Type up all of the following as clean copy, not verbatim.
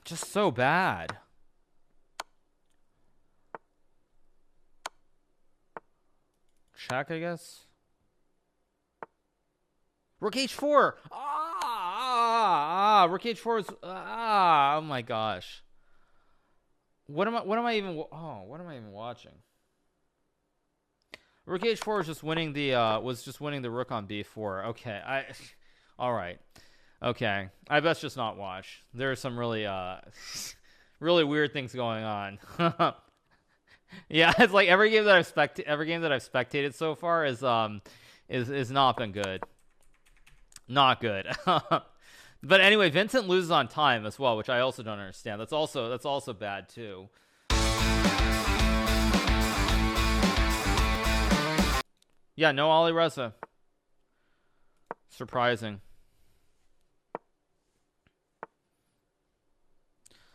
Just so bad. Check, I guess. Rook h4. Rook h4 is oh my gosh. What am I even watching? Rook h4 is just winning the rook on b4. Okay. All right. Okay. I best just not watch. There are some really really weird things going on. Yeah, it's like every game that I've spectated so far is not been good. Not good. But anyway, Vincent loses on time as well, which I also don't understand. That's also bad too. Yeah, no Ali Reza. Surprising.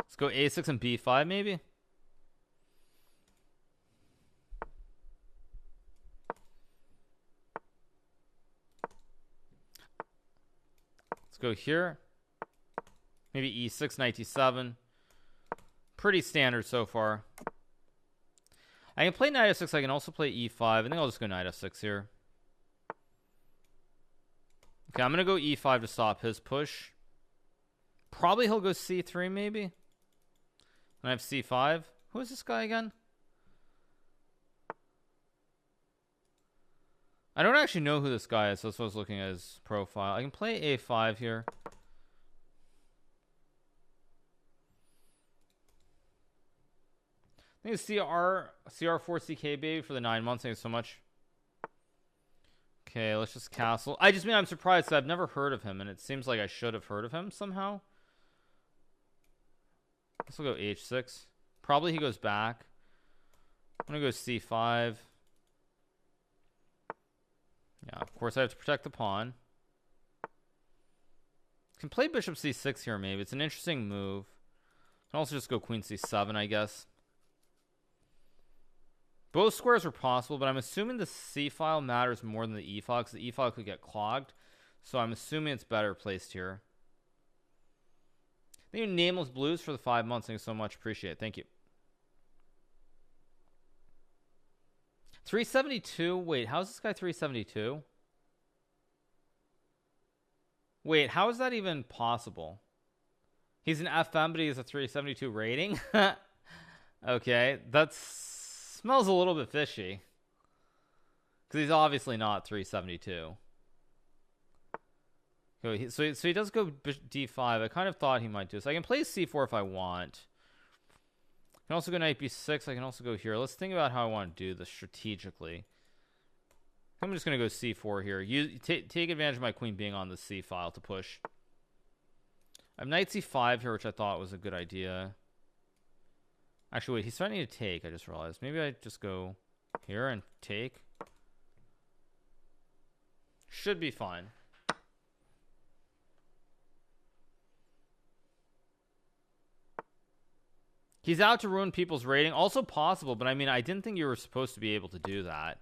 Let's go a6 and b5 maybe. Let's go here. Maybe e6, knight e7. Pretty standard so far. I can play knight f6. I can also play e5. I think I'll just go knight f6 here. Okay, I'm going to go e5 to stop his push. Probably he'll go c3 maybe. And I have c5. Who is this guy again? I don't actually know who this guy is, so that's what I was looking at his profile. I can play a5 here. I think it's CR4CK baby for the 9 months. Thank you so much. Okay, let's just castle. I'm surprised because I've never heard of him, and it seems like I should have heard of him somehow. This will go h6. Probably he goes back. I'm gonna go c5. Yeah, of course I have to protect the pawn. Can play bishop c6 here maybe. It's an interesting move. Can also just go queen c7, I guess. Both squares are possible, but I'm assuming the c file matters more than the e file because the e file could get clogged. So I'm assuming it's better placed here. Thank you, Nameless Blues, for the 5 months. Thank you so much. Appreciate it. Thank you. 372. Wait, how's this guy 372? Wait, how is that even possible? He's an FM, but he has a 372 rating? Okay, that smells a little bit fishy. Because he's obviously not 372. So he does go d5. I kind of thought he might do this. I can play c4 if I want. I can also go knight b6. I can also go here. Let's think about how I want to do this strategically. I'm just going to go c4 here. Take advantage of my queen being on the c file to push. I have knight c5 here, which I thought was a good idea. Actually, wait. He's threatening to take. I just realized. Maybe I just go here and take. Should be fine. He's out to ruin people's rating. Also possible, but I mean, I didn't think you were supposed to be able to do that.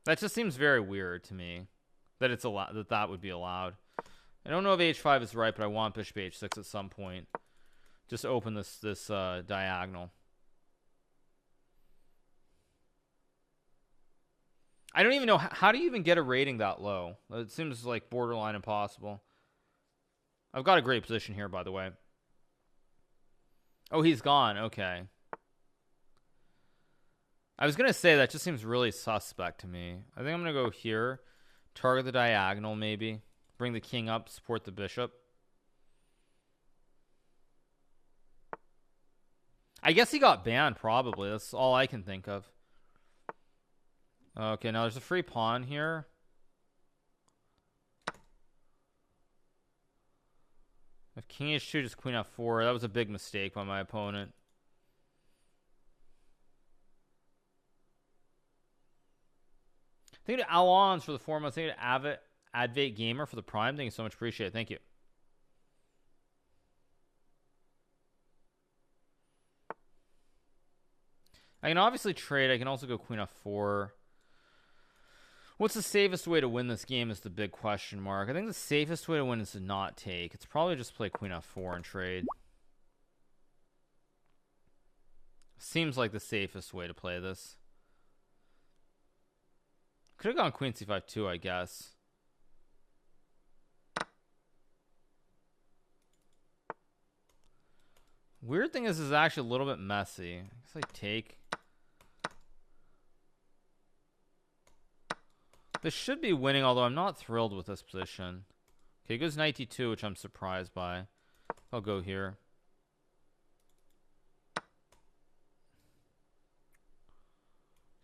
That just seems very weird to me that it's that would be allowed. I don't know if h5 is right, but I want bishop h6 at some point. Just open this diagonal. I don't even know how do you even get a rating that low? It seems like borderline impossible. I've got a great position here, by the way. Oh, he's gone. Okay. I was going to say that just seems really suspect to me. I think I'm going to go here. Target the diagonal, maybe. Bring the king up. Support the bishop. I guess he got banned, probably. That's all I can think of. Okay, now there's a free pawn here. If king h2, just queen f4. That was a big mistake by my opponent. Thank you to Alonso for the 4 months. Thank you to Advate Gamer for the Prime. Thank you so much. Appreciate it. Thank you. I can obviously trade. I can also go queen f4. What's the safest way to win this game is the big question mark. I think the safest way to win is to not take. It's probably just play queen f4 and trade. Seems like the safest way to play this. Could have gone queen c5 too, I guess. Weird thing is, this is actually a little bit messy. I guess I take. This should be winning, although I'm not thrilled with this position. Okay, he goes knight d2, which I'm surprised by. I'll go here.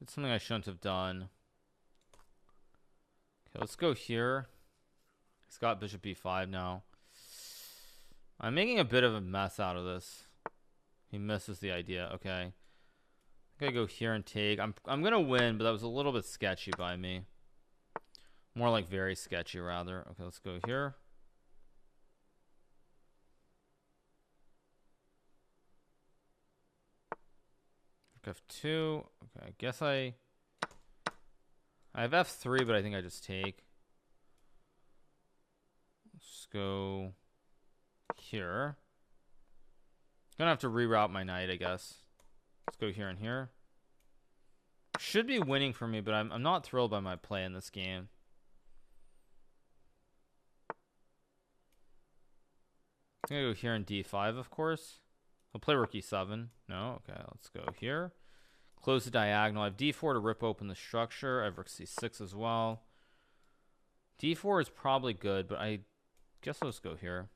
It's something I shouldn't have done. Okay, let's go here. He's got bishop b5 now. I'm making a bit of a mess out of this. He misses the idea. Okay. I think I go here and take. I'm gonna win, but that was a little bit sketchy by me. More like very sketchy, rather. Okay, let's go here. F2. Okay, I guess I have f3, but I think I just take. Let's go here. Gonna have to reroute my knight, I guess. Let's go here and here. Should be winning for me, but I'm not thrilled by my play in this game. I'm gonna go here in d5, of course. I'll play rook e7. No, okay, let's go here. Close the diagonal. I have d4 to rip open the structure. I have rook c6 as well. d4 is probably good, but I guess I'll just go here.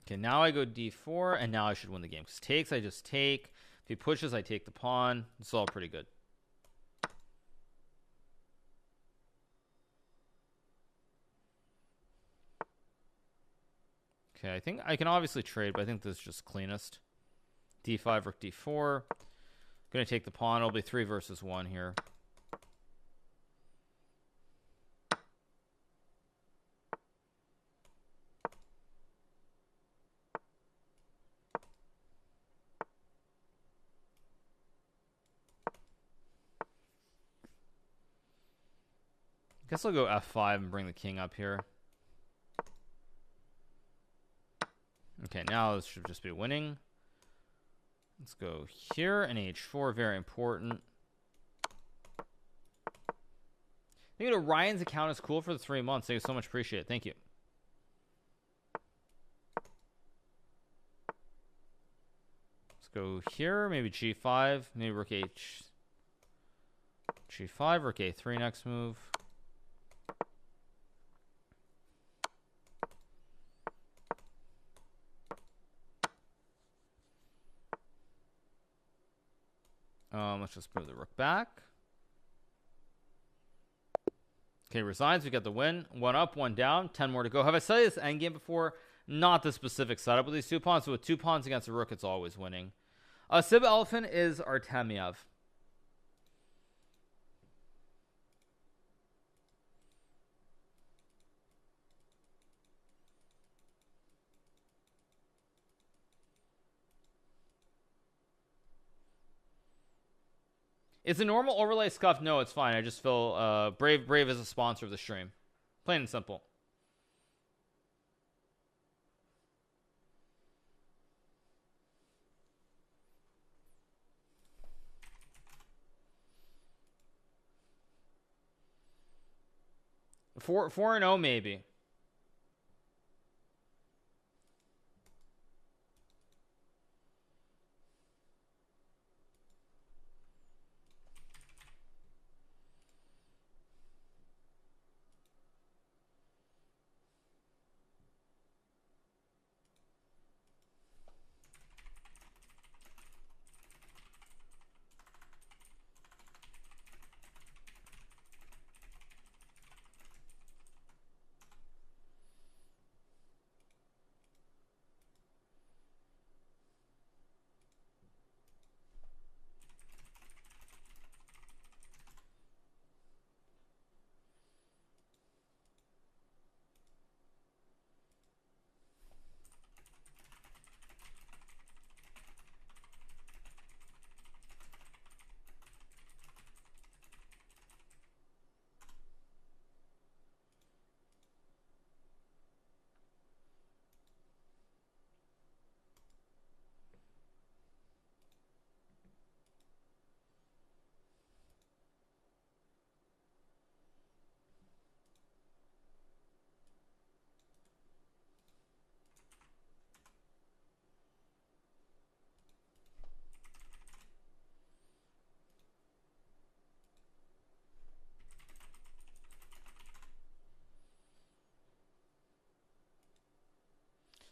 Okay, now I go d4, and now I should win the game. Because takes, I just take. If he pushes, I take the pawn. It's all pretty good. Okay, I think I can obviously trade, but I think this is just cleanest. d5, rook d4. Gonna take the pawn. It'll be 3 versus 1 here. Guess I'll go f5 and bring the king up here. Okay, now this should just be winning. Let's go here and h4, very important. Thank you to Ryan's account is cool for the 3 months. Thank you so much, appreciate it. Thank you. Let's go here, maybe g5, maybe rook h. g5, rook a3 next move. Let's just move the rook back. Okay, resigns. We got the win. 1 up, 1 down. 10 more to go. Have I studied this endgame before? Not the specific setup with these 2 pawns. So with 2 pawns against a rook, it's always winning. Sib Elephant is Artemiev. Is a normal overlay scuffed? No, it's fine. I just feel Brave is a sponsor of the stream. Plain and simple. Four and 0 maybe.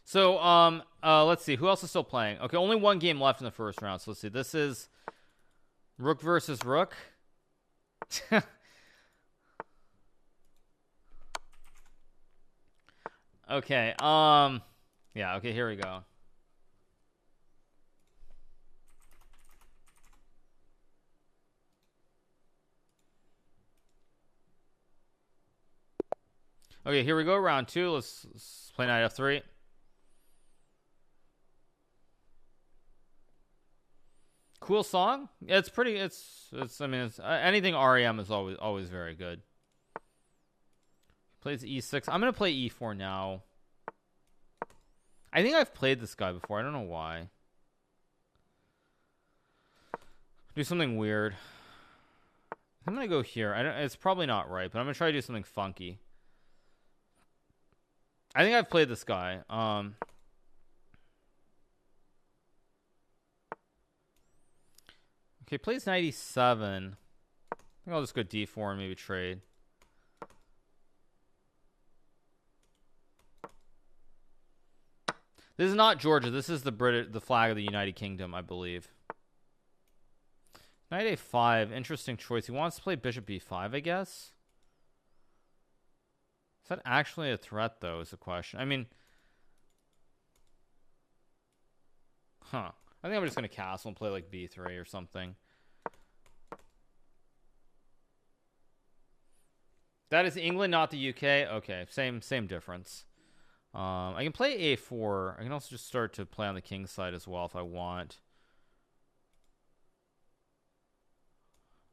So, let's see. Who else is still playing? Okay, only one game left in the first round. So let's see. This is Rook versus Rook. Okay. Yeah. Okay. Here we go. Okay. Here we go. Round 2. Let's play knight f3. Cool song. It's pretty. It's. I mean, it's anything REM is always very good. Plays e6. I'm gonna play e4 now. I think I've played this guy before. I don't know why. Do something weird. I'm gonna go here. It's probably not right, but I'm gonna try to do something funky. I think I've played this guy. Okay, plays 97. I think I'll just go d4 and maybe trade. This is not Georgia. This is the flag of the United Kingdom, I believe. Knight a5. Interesting choice. He wants to play bishop b5, I guess. Is that actually a threat, though, is the question. I mean... Huh. I think I'm just going to castle and play like b3 or something. That is England, not the UK. Okay, same difference. I can play a4. I can also just start to play on the king side as well if I want.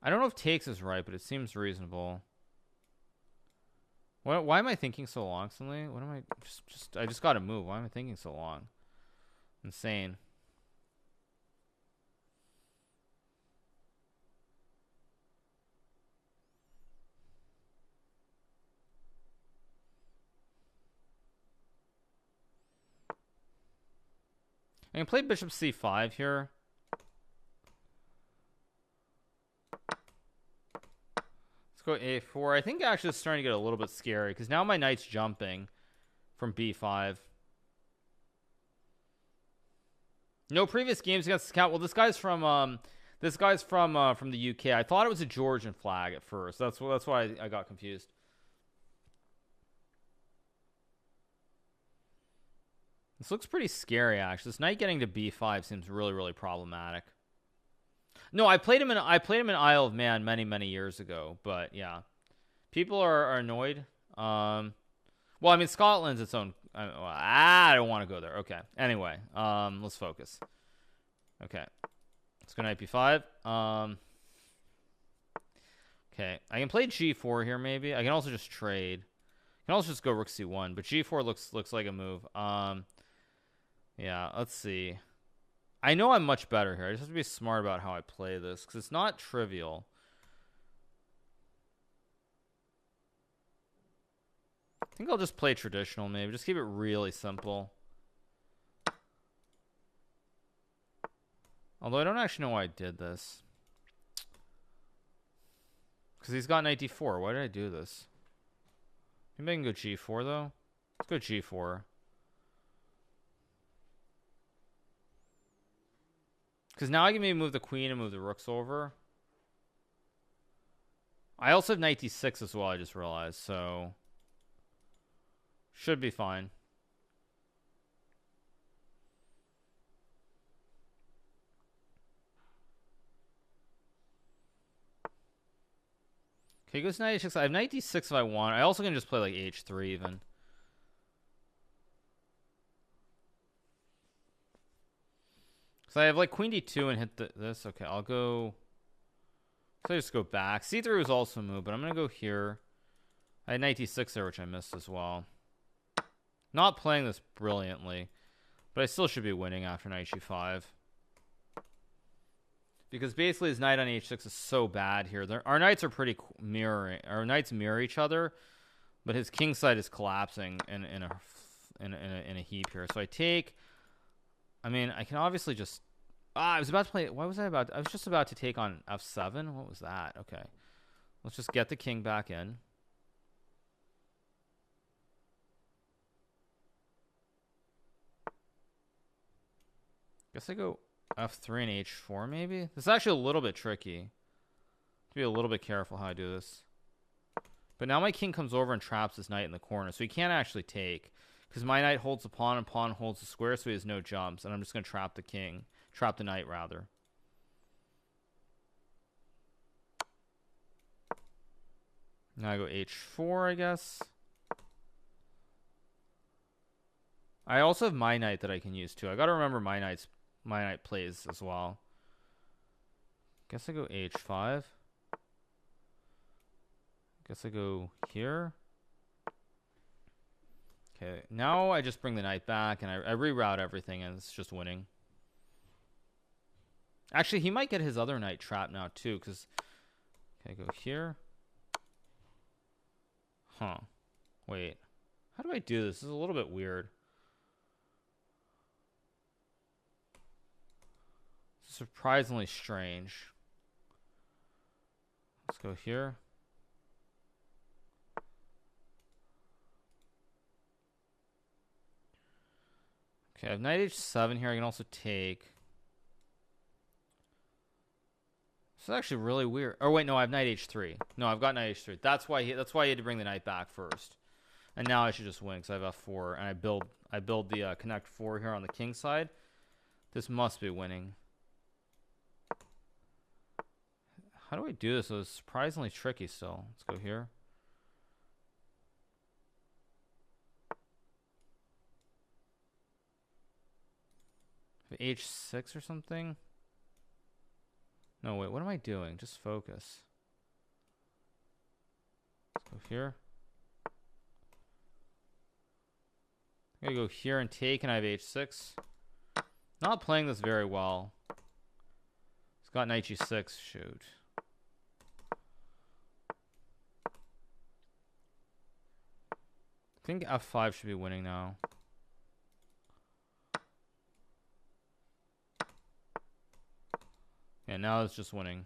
I don't know if takes is right, but it seems reasonable. Why am I thinking so long suddenly? What am I I just got to move. Why am I thinking so long? Insane. I can play bishop c5 here. Let's go a4. I think actually it's starting to get a little bit scary because now my knight's jumping from b5. No previous games against the count. Well, this guy's from the UK. I thought it was a Georgian flag at first. That's why I got confused. This looks pretty scary, actually. This knight getting to b5 seems really problematic. No, I played him in Isle of Man many years ago, but yeah, people are annoyed. Well, I mean, Scotland's its own. I don't want to go there. Okay. Anyway, let's focus. Okay, let's go knight b5. Okay, I can play g4 here. Maybe I can also just trade. I can also just go rook c1, but g4 looks like a move. Yeah, let's see. I know I'm much better here. I just have to be smart about how I play this because it's not trivial. I think I'll just play traditional maybe. Just keep it really simple. Although I don't actually know why I did this. Because he's got knight d4. Why did I do this? Maybe I can go g4 though. Let's go g4. Because now I can maybe move the queen and move the rooks over. I also have knight d6 as well, I just realized. So, should be fine. Okay, he goes knight h6. I have knight d6 if I want. I also can just play like h3 even. So I have like queen d2 and hit this. Okay, I'll go. So I just go back. c3 was also a move, but I'm going to go here. I had knight d6 there, which I missed as well. Not playing this brilliantly, but I still should be winning after knight g5. Because basically his knight on h6 is so bad here. Our knights are pretty mirroring. Our knights mirror each other, but his king side is collapsing in a heap here. So I take. I mean, I can obviously just... I was about to play... Why was I about... I was just about to take on f7. What was that? Okay. Let's just get the king back in. Guess I go f3 and h4 maybe. This is actually a little bit tricky. Be a little bit careful how I do this. But now my king comes over and traps his knight in the corner, so he can't actually take. Because my knight holds the pawn and pawn holds the square, so he has no jumps. And I'm just going to trap the king. Trap the knight, rather. Now I go h4, I guess. I also have my knight that I can use, too. I got to remember my knight plays as well. Guess I go h5. Guess I go here. Okay, now I just bring the knight back, and I reroute everything, and it's just winning. Actually, he might get his other knight trapped now, too, because... Okay, go here. Huh. Wait. How do I do this? This is a little bit weird. Surprisingly strange. Let's go here. Okay, I have knight h7 here. I can also take. This is actually really weird. Oh wait, no, I have knight h3. No, I've got knight h3. That's why he had to bring the knight back first. And now I should just win because I have f4 and I build the connect 4 here on the king side. This must be winning. How do I do this? It's surprisingly tricky still. Let's go here. H6 or something? No, wait, what am I doing? Just focus. Let's go here. I'm gonna go here and take, and I have h6. Not playing this very well. It's got knight g6. Shoot. I think f5 should be winning now. Yeah, now it's just winning.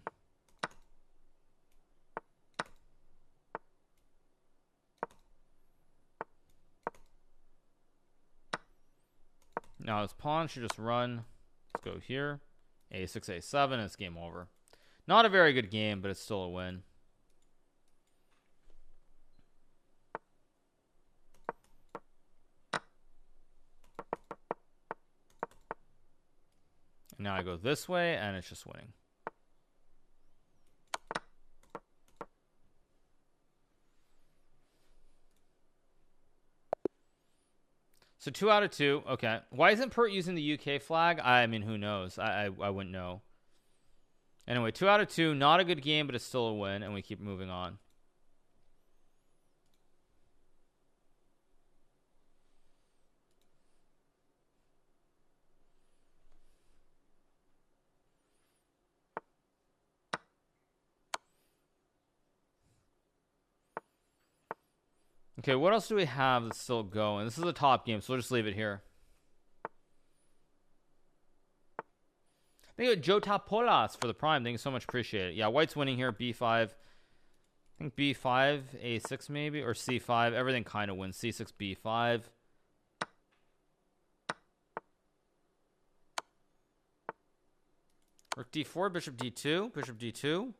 Now this pawn should just run. Let's go here. a6, a7, it's game over. Not a very good game, but it's still a win. And now I go this way, and it's just winning. So 2 out of 2. Okay. Why isn't Pert using the UK flag? I mean, who knows? I wouldn't know. Anyway, 2 out of 2. Not a good game, but it's still a win, and we keep moving on. Okay, what else do we have that's still going? This is a top game, so we'll just leave it here. Thank you, Joe Tapolas, for the prime. Thank you so much. Appreciate it. Yeah, white's winning here. B5. I think B5, A6 maybe, or C5. Everything kind of wins. C6, B5. Rook D4, Bishop D2, Bishop D2.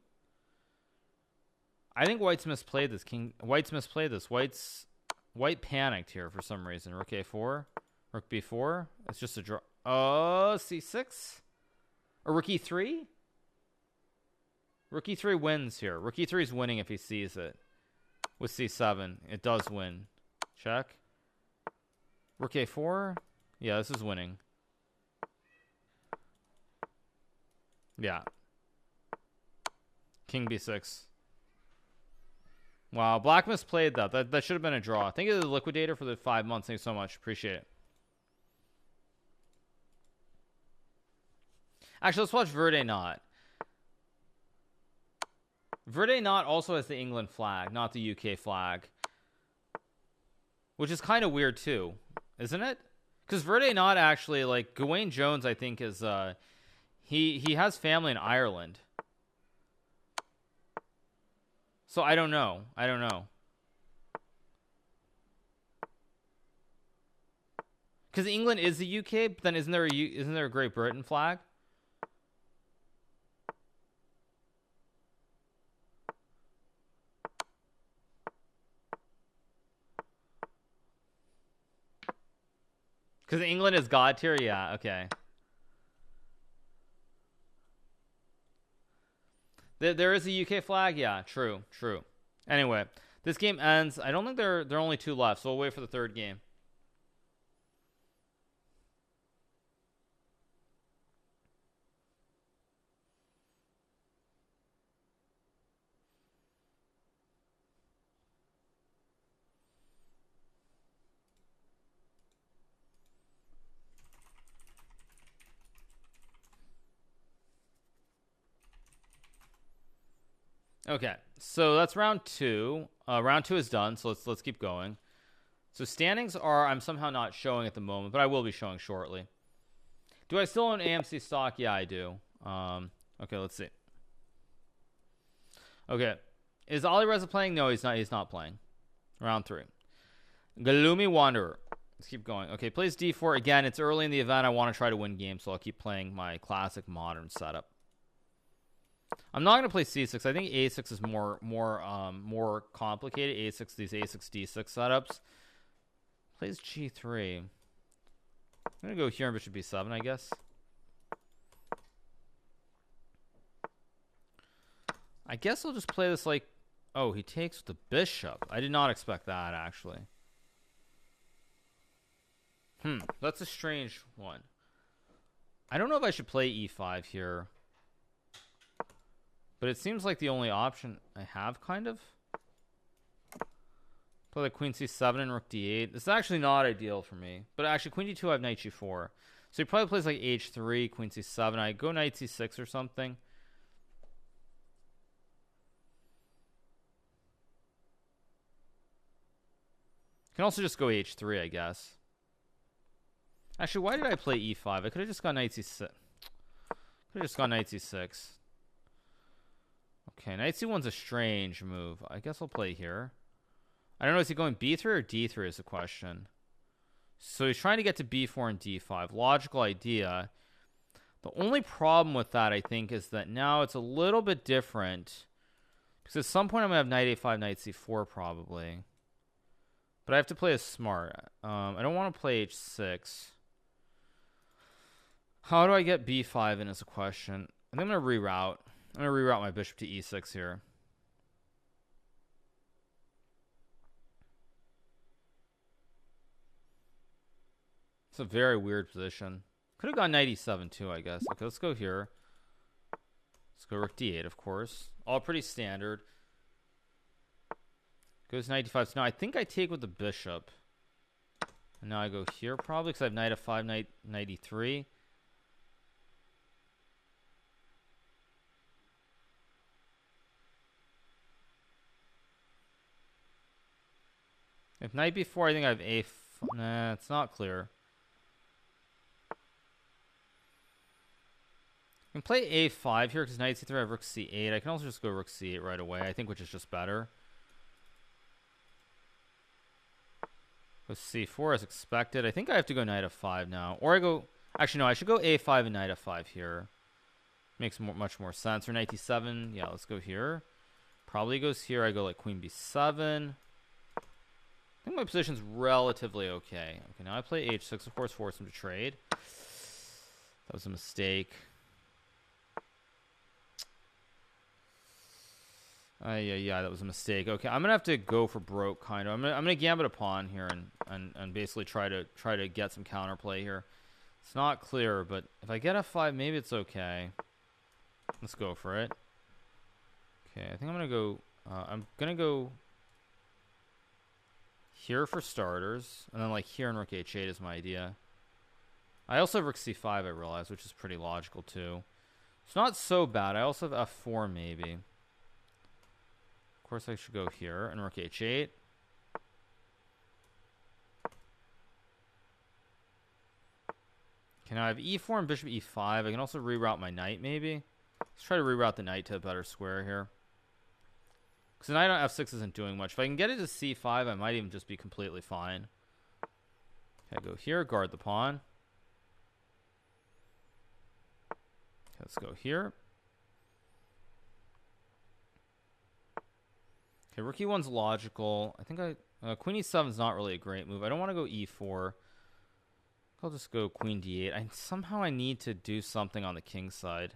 I think white's misplayed this. White's misplayed this. White panicked here for some reason. Rook A4, Rook B4. It's just a draw. Oh, C6 or Rook E3. Rook E3 wins here. Rook E3 is winning if he sees it. With C7, it does win. Check. Rook A4. Yeah, this is winning. Yeah. King B6. Wow, Black misplayed that. That should have been a draw. Thank you to the Liquidator for the 5 months. Thanks so much. Appreciate it. Actually, let's watch Verde Knot. Verde Knot also has the England flag, not the UK flag. Which is kind of weird too, isn't it? Because Verde Knot actually, like, Gawain Jones, I think, is... He has family in Ireland. So I don't know. I don't know. Because England is the UK, but then isn't there a Great Britain flag? Because England is God tier? Yeah, okay. There is a UK flag? Yeah, true. Anyway, this game ends. I don't think there are only 2 left, so we'll wait for the 3rd game. Okay, so that's round 2. Round 2 is done, so let's keep going. So standings are, I'm somehow not showing at the moment, but I will be showing shortly. Do I still own AMC stock? Yeah, I do. Okay, let's see. Okay, is Alireza playing? No, he's not. He's not playing. Round 3. Gloomy Wanderer. Let's keep going. Okay, plays D4 again. It's early in the event. I want to try to win games, so I'll keep playing my classic modern setup. I'm not going to play C6. I think A6 is more complicated. A6, these A6, D6 setups. Plays G3. I'm going to go here on bishop B7, I guess. I guess I'll just play this like... Oh, he takes with the bishop. I did not expect that, actually. That's a strange one. I don't know if I should play E5 here. But it seems like the only option I have, kind of. Play like Queen C7 and Rook D8. This is actually not ideal for me. But actually, Queen D2, I have Knight G4. So he probably plays like H3, Queen C7. I go Knight C6 or something. Can also just go H3, I guess. Actually, why did I play E5? I could have just gone Knight C6. Knight C6. Okay, Knight C1's a strange move. I guess I'll play here. I don't know, is he going B3 or D3 is the question. So he's trying to get to B4 and D5. Logical idea. The only problem with that, I think, is that now it's a little bit different. Because at some point I'm going to have Knight A5, Knight C4 probably. But I have to play it smart. I don't want to play H6. How do I get B5 in is a question. I think I'm going to reroute. I'm going to reroute my bishop to E6 here. It's a very weird position. Could have gone Knight E7 too, I guess. Okay, let's go here. Let's go Rook D8, of course. All pretty standard. Goes Knight D5. So now I think I take with the bishop. And now I go here probably because I have Knight F5, Knight E3. If Knight B4, I think I have A. Nah, it's not clear. I can play A5 here because Knight C3, I have Rook C8. I can also just go Rook C8 right away, I think, which is just better. Go C4 as expected. I think I have to go Knight F5 now. Or I go... Actually, no, I should go A5 and Knight F5 here. Makes much more sense. Or Knight D7. Yeah, let's go here. Probably goes here. I go like Queen B7. I think my position's relatively okay. Okay, now I play H6, of course, force him to trade. That was a mistake. Yeah, that was a mistake. Okay, I'm gonna have to go for broke, kind of. I'm gonna gambit a pawn here and basically try to get some counterplay here. It's not clear, but if I get F5, maybe it's okay. Let's go for it. Okay, I think I'm gonna go here for starters, and then like here in Rook H8 is my idea. I also have Rook C5, I realize, which is pretty logical too. It's not so bad. I also have F4 maybe. Of course, I should go here and Rook H8. Can I have E4 and Bishop E5? I can also reroute my knight, maybe. Let's try to reroute the knight to a better square here. Because the knight on F6 isn't doing much. If I can get it to C5, I might even just be completely fine. Okay, go here, guard the pawn. Let's go here. Okay, rook e1's logical. I think queen e7 is not really a great move. I don't want to go e4. I'll just go queen d8. Somehow I need to do something on the king side.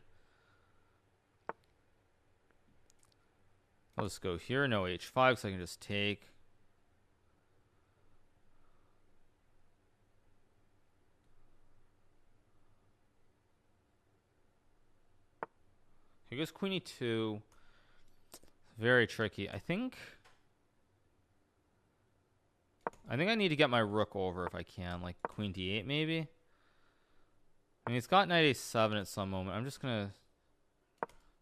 I'll just go here. No h5, so I can just take. Here goes queen e2. Very tricky. I think I need to get my rook over if I can. Like queen d8 maybe. I mean, he's got knight a7 at some moment. I'm just going to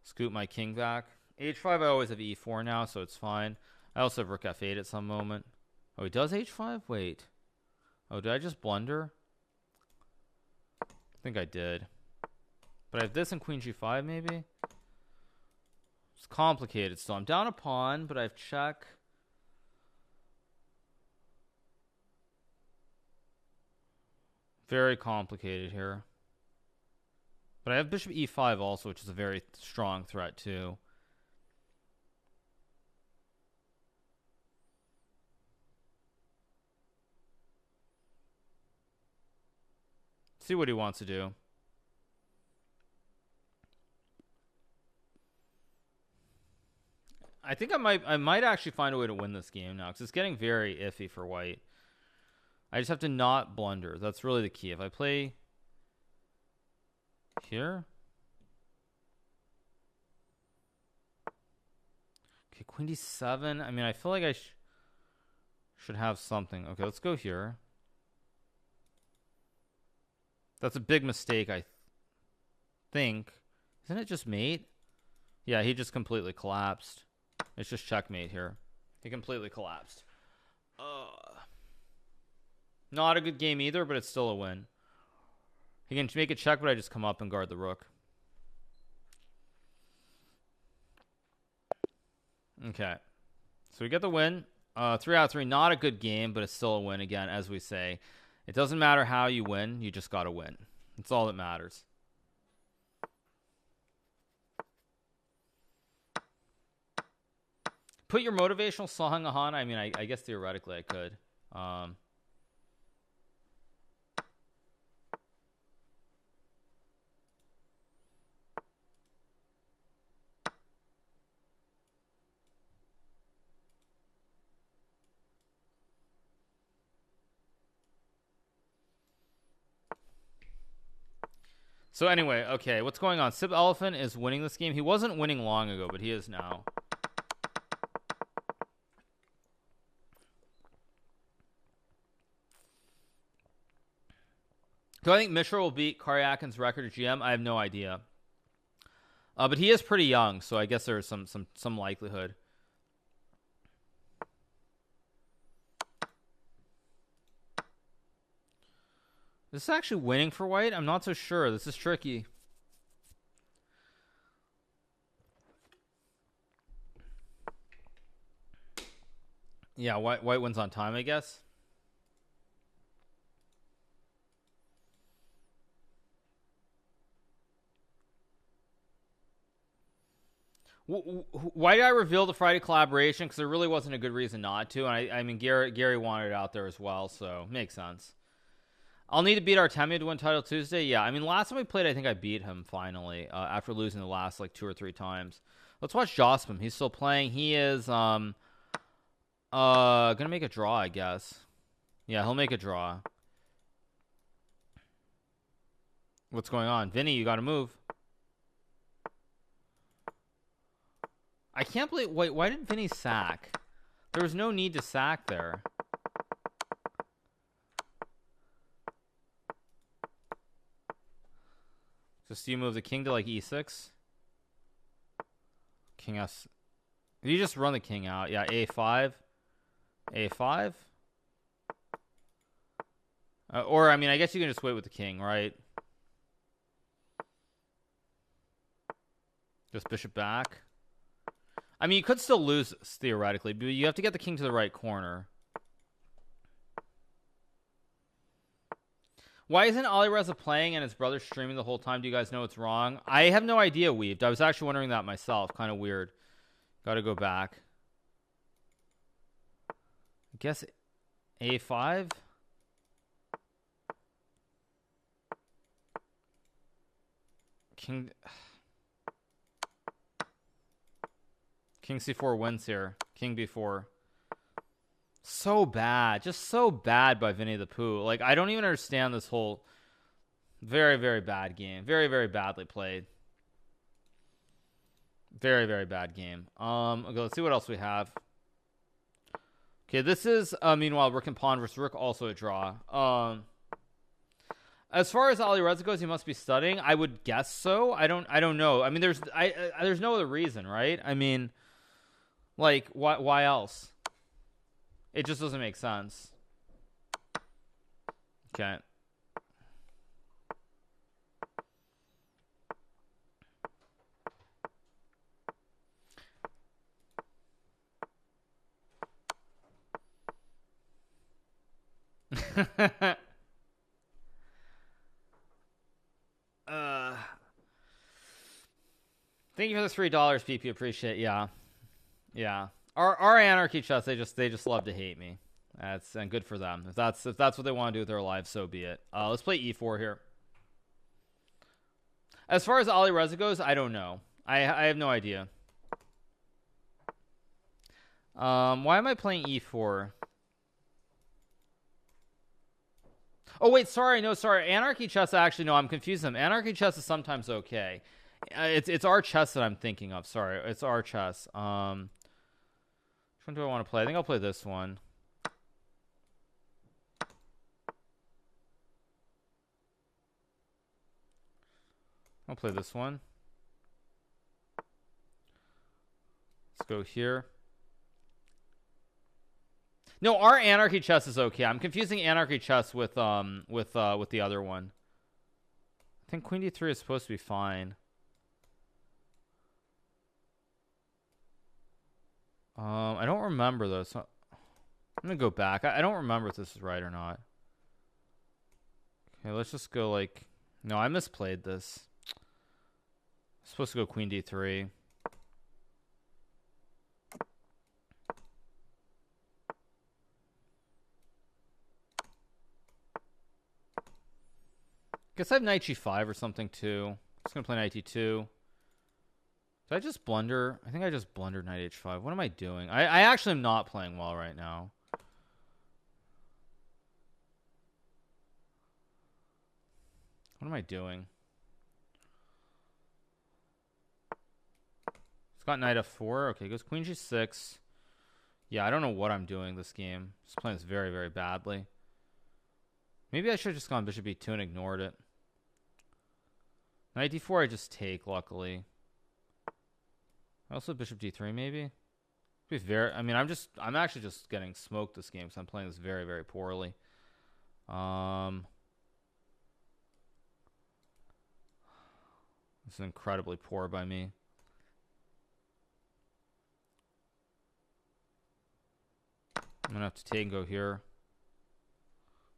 scoot my king back. h5, I always have e4 now, so it's fine. I also have rook f8 at some moment. Oh, he does h5? Wait. Oh, did I just blunder? I think I did. But I have this and queen g5 maybe? It's complicated still. I'm down a pawn, but I have check. Very complicated here. But I have bishop e5 also, which is a very strong threat too. See what he wants to do. I think I might actually find a way to win this game now, because it's getting very iffy for white. I just have to not blunder. That's really the key. If I play here. Okay, queen d7. I mean, I feel like I should have something. Okay, let's go here. That's a big mistake, I think. Isn't it just mate? Yeah, he just completely collapsed. It's just checkmate here. He completely collapsed. Not a good game either, but it's still a win. He can make a check, but I just come up and guard the rook. Okay. So we get the win. 3 out of 3. Not a good game, but it's still a win again, as we say. It doesn't matter how you win. You just got to win. That's all that matters. Put your motivational song on. I mean, I guess theoretically I could. So anyway, okay, what's going on? Sip Elephant is winning this game. He wasn't winning long ago, but he is now. Do I think Mishra will beat Karyakin's record at GM? I have no idea. But he is pretty young, so I guess there's some likelihood. This is actually winning for white? I'm not so sure. This is tricky. Yeah, white wins on time, I guess. Why did I reveal the Friday collaboration? Because there really wasn't a good reason not to. And I mean, Gary wanted it out there as well, so makes sense. I'll need to beat Artemio to win Title Tuesday. Yeah, I mean, last time we played, I think I beat him finally after losing the last like 2 or 3 times. Let's watch Jospin. He's still playing. He is gonna make a draw, I guess. Yeah, he'll make a draw. What's going on, Vinny? You got to move. I can't believe. Wait, why did Vinny sack? There was no need to sack there. Just you move the king to like e6. King s. You just run the king out. Yeah, a5. a5. Or, I mean, I guess you can just wait with the king, right? Just bishop back. I mean, you could still lose this, theoretically, but you have to get the king to the right corner. Why isn't Alireza playing and his brother streaming the whole time? Do you guys know what's wrong? I have no idea, Weaved. I was actually wondering that myself. Kind of weird. Gotta go back. I guess A5? King C4 wins here. King B4. So bad. Just so bad by Vinny the Pooh. Like, I don't even understand this whole very, very bad game. Very, very badly played. Very, very bad game. Okay, let's see what else we have. Okay, this is, meanwhile, Rook and Pawn versus Rook, also a draw. As far as Alireza goes, he must be studying. I would guess so. I don't know. I mean, there's no other reason, right? I mean, like, why else? It just doesn't make sense. Okay. Thank you for the $3, PP. Appreciate it. Yeah. Our anarchy chess, they just love to hate me. And good for them. If that's what they want to do with their lives, so be it. Let's play E4 here. As far as Alireza goes, I don't know. I have no idea. Why am I playing E4? Oh wait, sorry. Anarchy chess, actually, no, I'm confusing them. Anarchy chess is sometimes okay. It's our chess that I'm thinking of. Sorry, it's our chess. Which one do I want to play? I think I'll play this one. I'll play this one. Let's go here. No, our anarchy chess is okay. I'm confusing anarchy chess with the other one. I think Queen D3 is supposed to be fine. I don't remember though. So I'm gonna go back. I don't remember if this is right or not. Okay, let's just go like. No, I misplayed this. I'm supposed to go Queen D3. Guess I have Knight G5 or something too. Just gonna play Knight D2. Did I just blunder? I think I just blundered Knight H5. What am I doing? I actually am not playing well right now. What am I doing? It's got Knight F4. Okay, goes Queen G6. Yeah, I don't know what I'm doing this game. Just playing this very, very badly. Maybe I should have just gone Bishop E2 and ignored it. Knight D4 I just take, luckily. I also Bishop D3 maybe. Be very. I mean, I'm actually just getting smoked this game, so I'm playing this very, very poorly. This is incredibly poor by me. I'm gonna have to take and go here.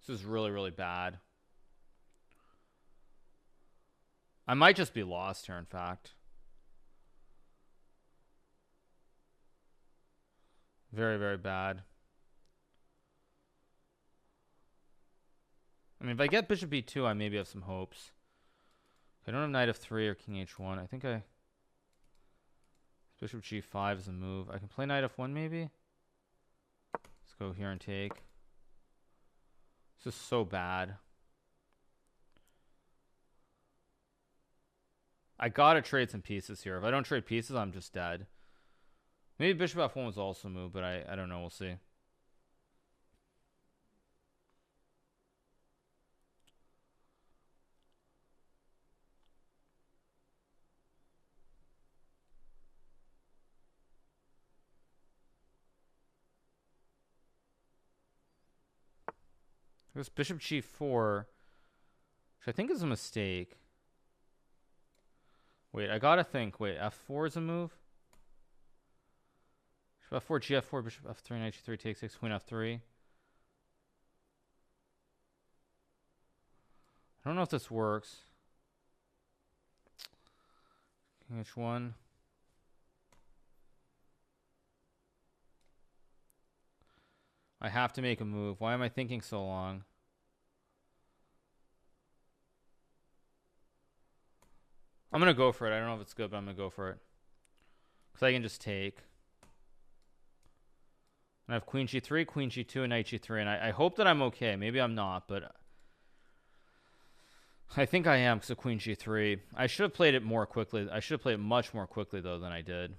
This is really, really bad. I might just be lost here, in fact. Very, very bad. I mean, if I get Bishop B2, I maybe have some hopes. I don't have Knight F3 or King H1. I think Bishop G5 is a move. I can play Knight F1 maybe? Let's go here and take. This is so bad. I gotta trade some pieces here. If I don't trade pieces, I'm just dead. Maybe Bishop F1 was also a move, but I don't know. We'll see. This Bishop G4, which I think is a mistake. Wait, I gotta think. Wait, F4 is a move? F4, G4, Bishop F3, Knight G3, takes 6, Queen F3. I don't know if this works. King H1. I have to make a move. Why am I thinking so long? I'm going to go for it. I don't know if it's good, but I'm going to go for it. Because I can just take. And I have queen g3, queen g2, and knight g3. And I hope that I'm okay. Maybe I'm not, but I think I am because of queen g3. I should have played it more quickly. I should have played it much more quickly, though, than I did.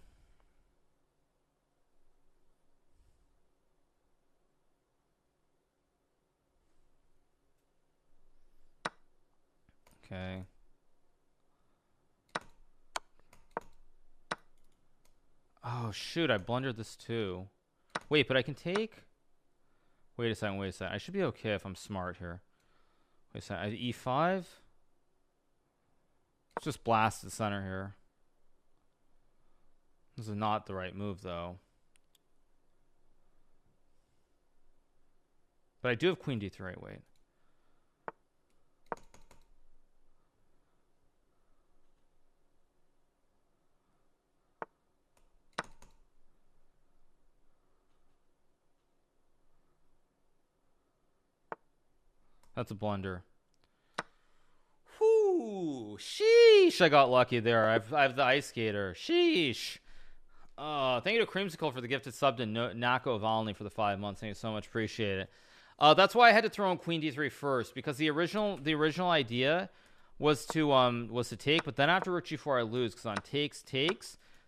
Okay. Oh, shoot. I blundered this too. Wait, but I can take... Wait a second. I should be okay if I'm smart here. Wait a second. I have e5. Let's just blast the center here. This is not the right move, though. But I do have queen d3. Wait. That's a blunder. Whoo! Sheesh! I got lucky there. I have the ice skater. Sheesh! Thank you to Creamsicle for the gifted sub to Nako Valny for the 5 months. Thank you so much. Appreciate it. That's why I had to throw in queen d3 first, because the original idea was to take, but then after rook g4 I lose, because on takes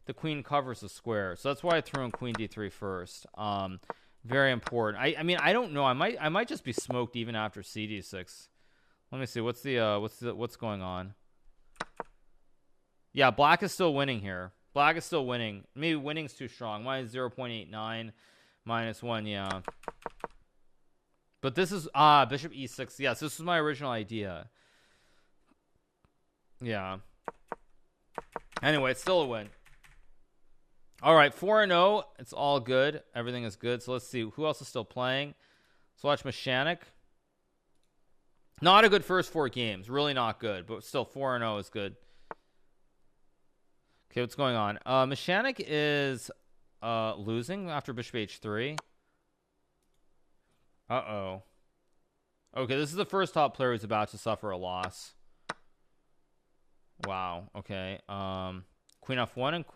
the queen covers the square. So that's why I threw in queen d3 first. Very important. I mean, I don't know. I might just be smoked even after cd6. Let me see. What's going on? Yeah, black is still winning here. Black is still winning. Maybe winning's too strong. Mine is 0.89 minus 1. Yeah. But this is bishop e6. Yes, this was my original idea. Yeah. Anyway, it's still a win. All right, 4-0. It's all good. Everything is good. So let's see. Who else is still playing? Let's watch Mashanik. Not a good first 4 games. Really not good. But still, 4-0 is good. Okay, what's going on? Mashanik is losing after bishop h3. Uh-oh. Okay, this is the first top player who's about to suffer a loss. Wow. Okay. Queen f1 and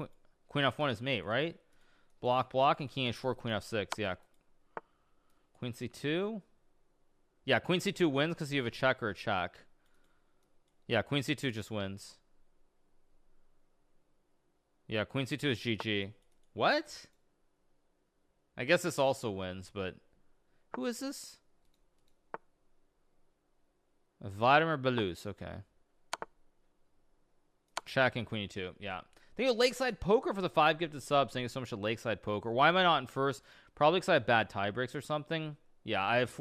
Queen f1 is mate, right? Block, and king h4, queen f6. Yeah. Queen c2. Yeah, queen c2 wins because you have a check or a check. Yeah, queen c2 just wins. Yeah, queen c2 is GG. What? I guess this also wins, but... Who is this? Vladimir Belus. Okay. Check and queen e2. Yeah. Thank you, Lakeside Poker, for the 5 gifted subs. Thank you so much to Lakeside Poker. Why am I not in first? Probably because I have bad tie breaks or something. Yeah, I have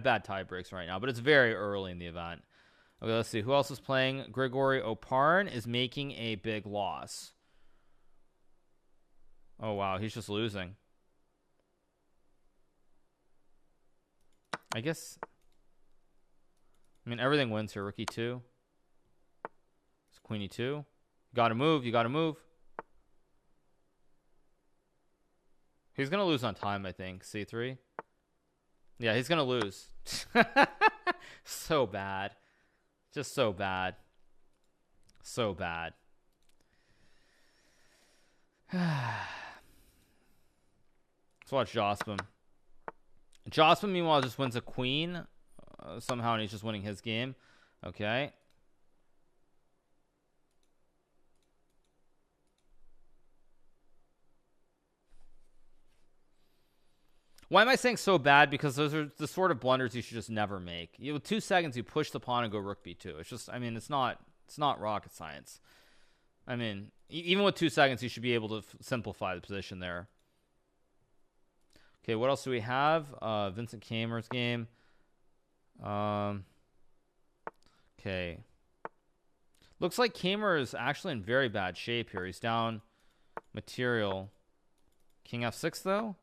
bad tie breaks right now, but it's very early in the event. Okay, let's see. Who else is playing? Grigory Oparn is making a big loss. Oh, wow. He's just losing. I guess... I mean, everything wins here. Rook e2. It's queen e2. You gotta move. He's gonna lose on time, I think. c3. Yeah, he's gonna lose. So bad. Just so bad. So bad. Let's watch Jospin. Jospin, meanwhile, just wins a queen somehow, and he's just winning his game. Okay. Why am I saying so bad? Because those are the sort of blunders you should just never make. With 2 seconds, you push the pawn and go rook b2. It's just, I mean, it's not rocket science. I mean, even with 2 seconds, you should be able to simplify the position there. Okay, what else do we have? Vincent Kamer's game. Okay. Looks like Kamer is actually in very bad shape here. He's down material. King f6 though.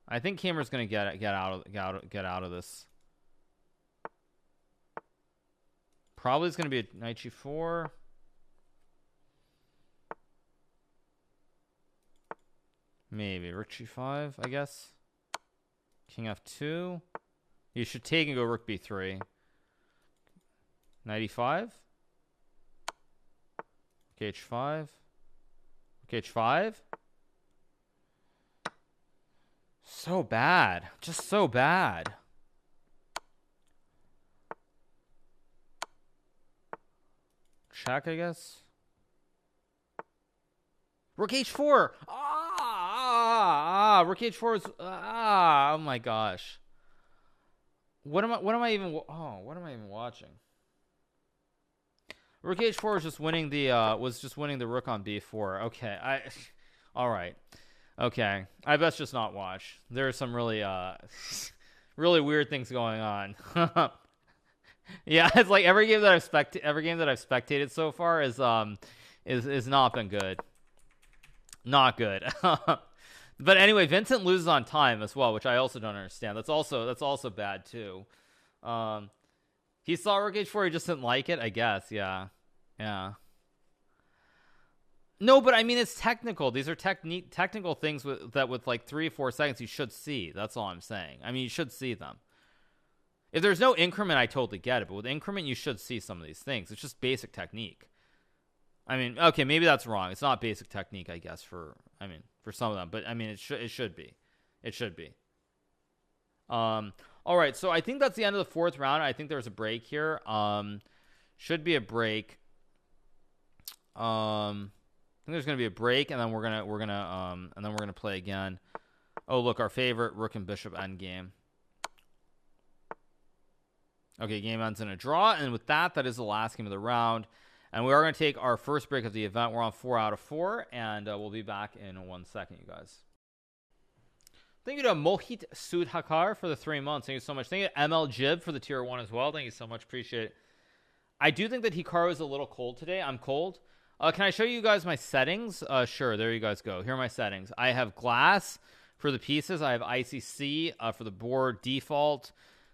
I think Kamer's gonna get out of this. Probably is going to be a knight g4. Maybe rook g5, I guess. King f2. You should take and go rook b3. Knight e5. Rook h5. Rook h5. So bad. Just so bad. Check, I guess. Rook h4. Rook h4 is oh my gosh. What am I even watching? Rook h4 was just winning the rook on b4. Okay. All right. Okay. I best just not watch. There are some really really weird things going on. Yeah, it's like every game that I've spectated so far is not been good. Not good. But anyway, Vincent loses on time as well, which I also don't understand. That's also bad too. He saw rook h4, he just didn't like it, I guess. Yeah. No, but I mean it's technical. These are technical things with like 3 or 4 seconds you should see. That's all I'm saying. I mean, you should see them. If there's no increment, I totally get it. But with increment, you should see some of these things. It's just basic technique. I mean, okay, maybe that's wrong. It's not basic technique, I guess, for some of them. But I mean, it should be. It should be. All right, so I think that's the end of the 4th round. I think there's a break here. Should be a break. I think there's gonna be a break, and then we're gonna play again. Oh, look, our favorite rook and bishop endgame. Okay, game ends in a draw, and with that is the last game of the round. And we are going to take our first break of the event. We're on 4 out of 4, and we'll be back in 1 second, you guys. Thank you to Mohit Sudhakar for the 3 months. Thank you so much. Thank you to ML Jib for the tier 1 as well. Thank you so much. Appreciate it. I do think that Hikaru is a little cold today. I'm cold. Can I show you guys my settings? Sure. There you guys go. Here are my settings. I have glass for the pieces. I have ICC for the board default.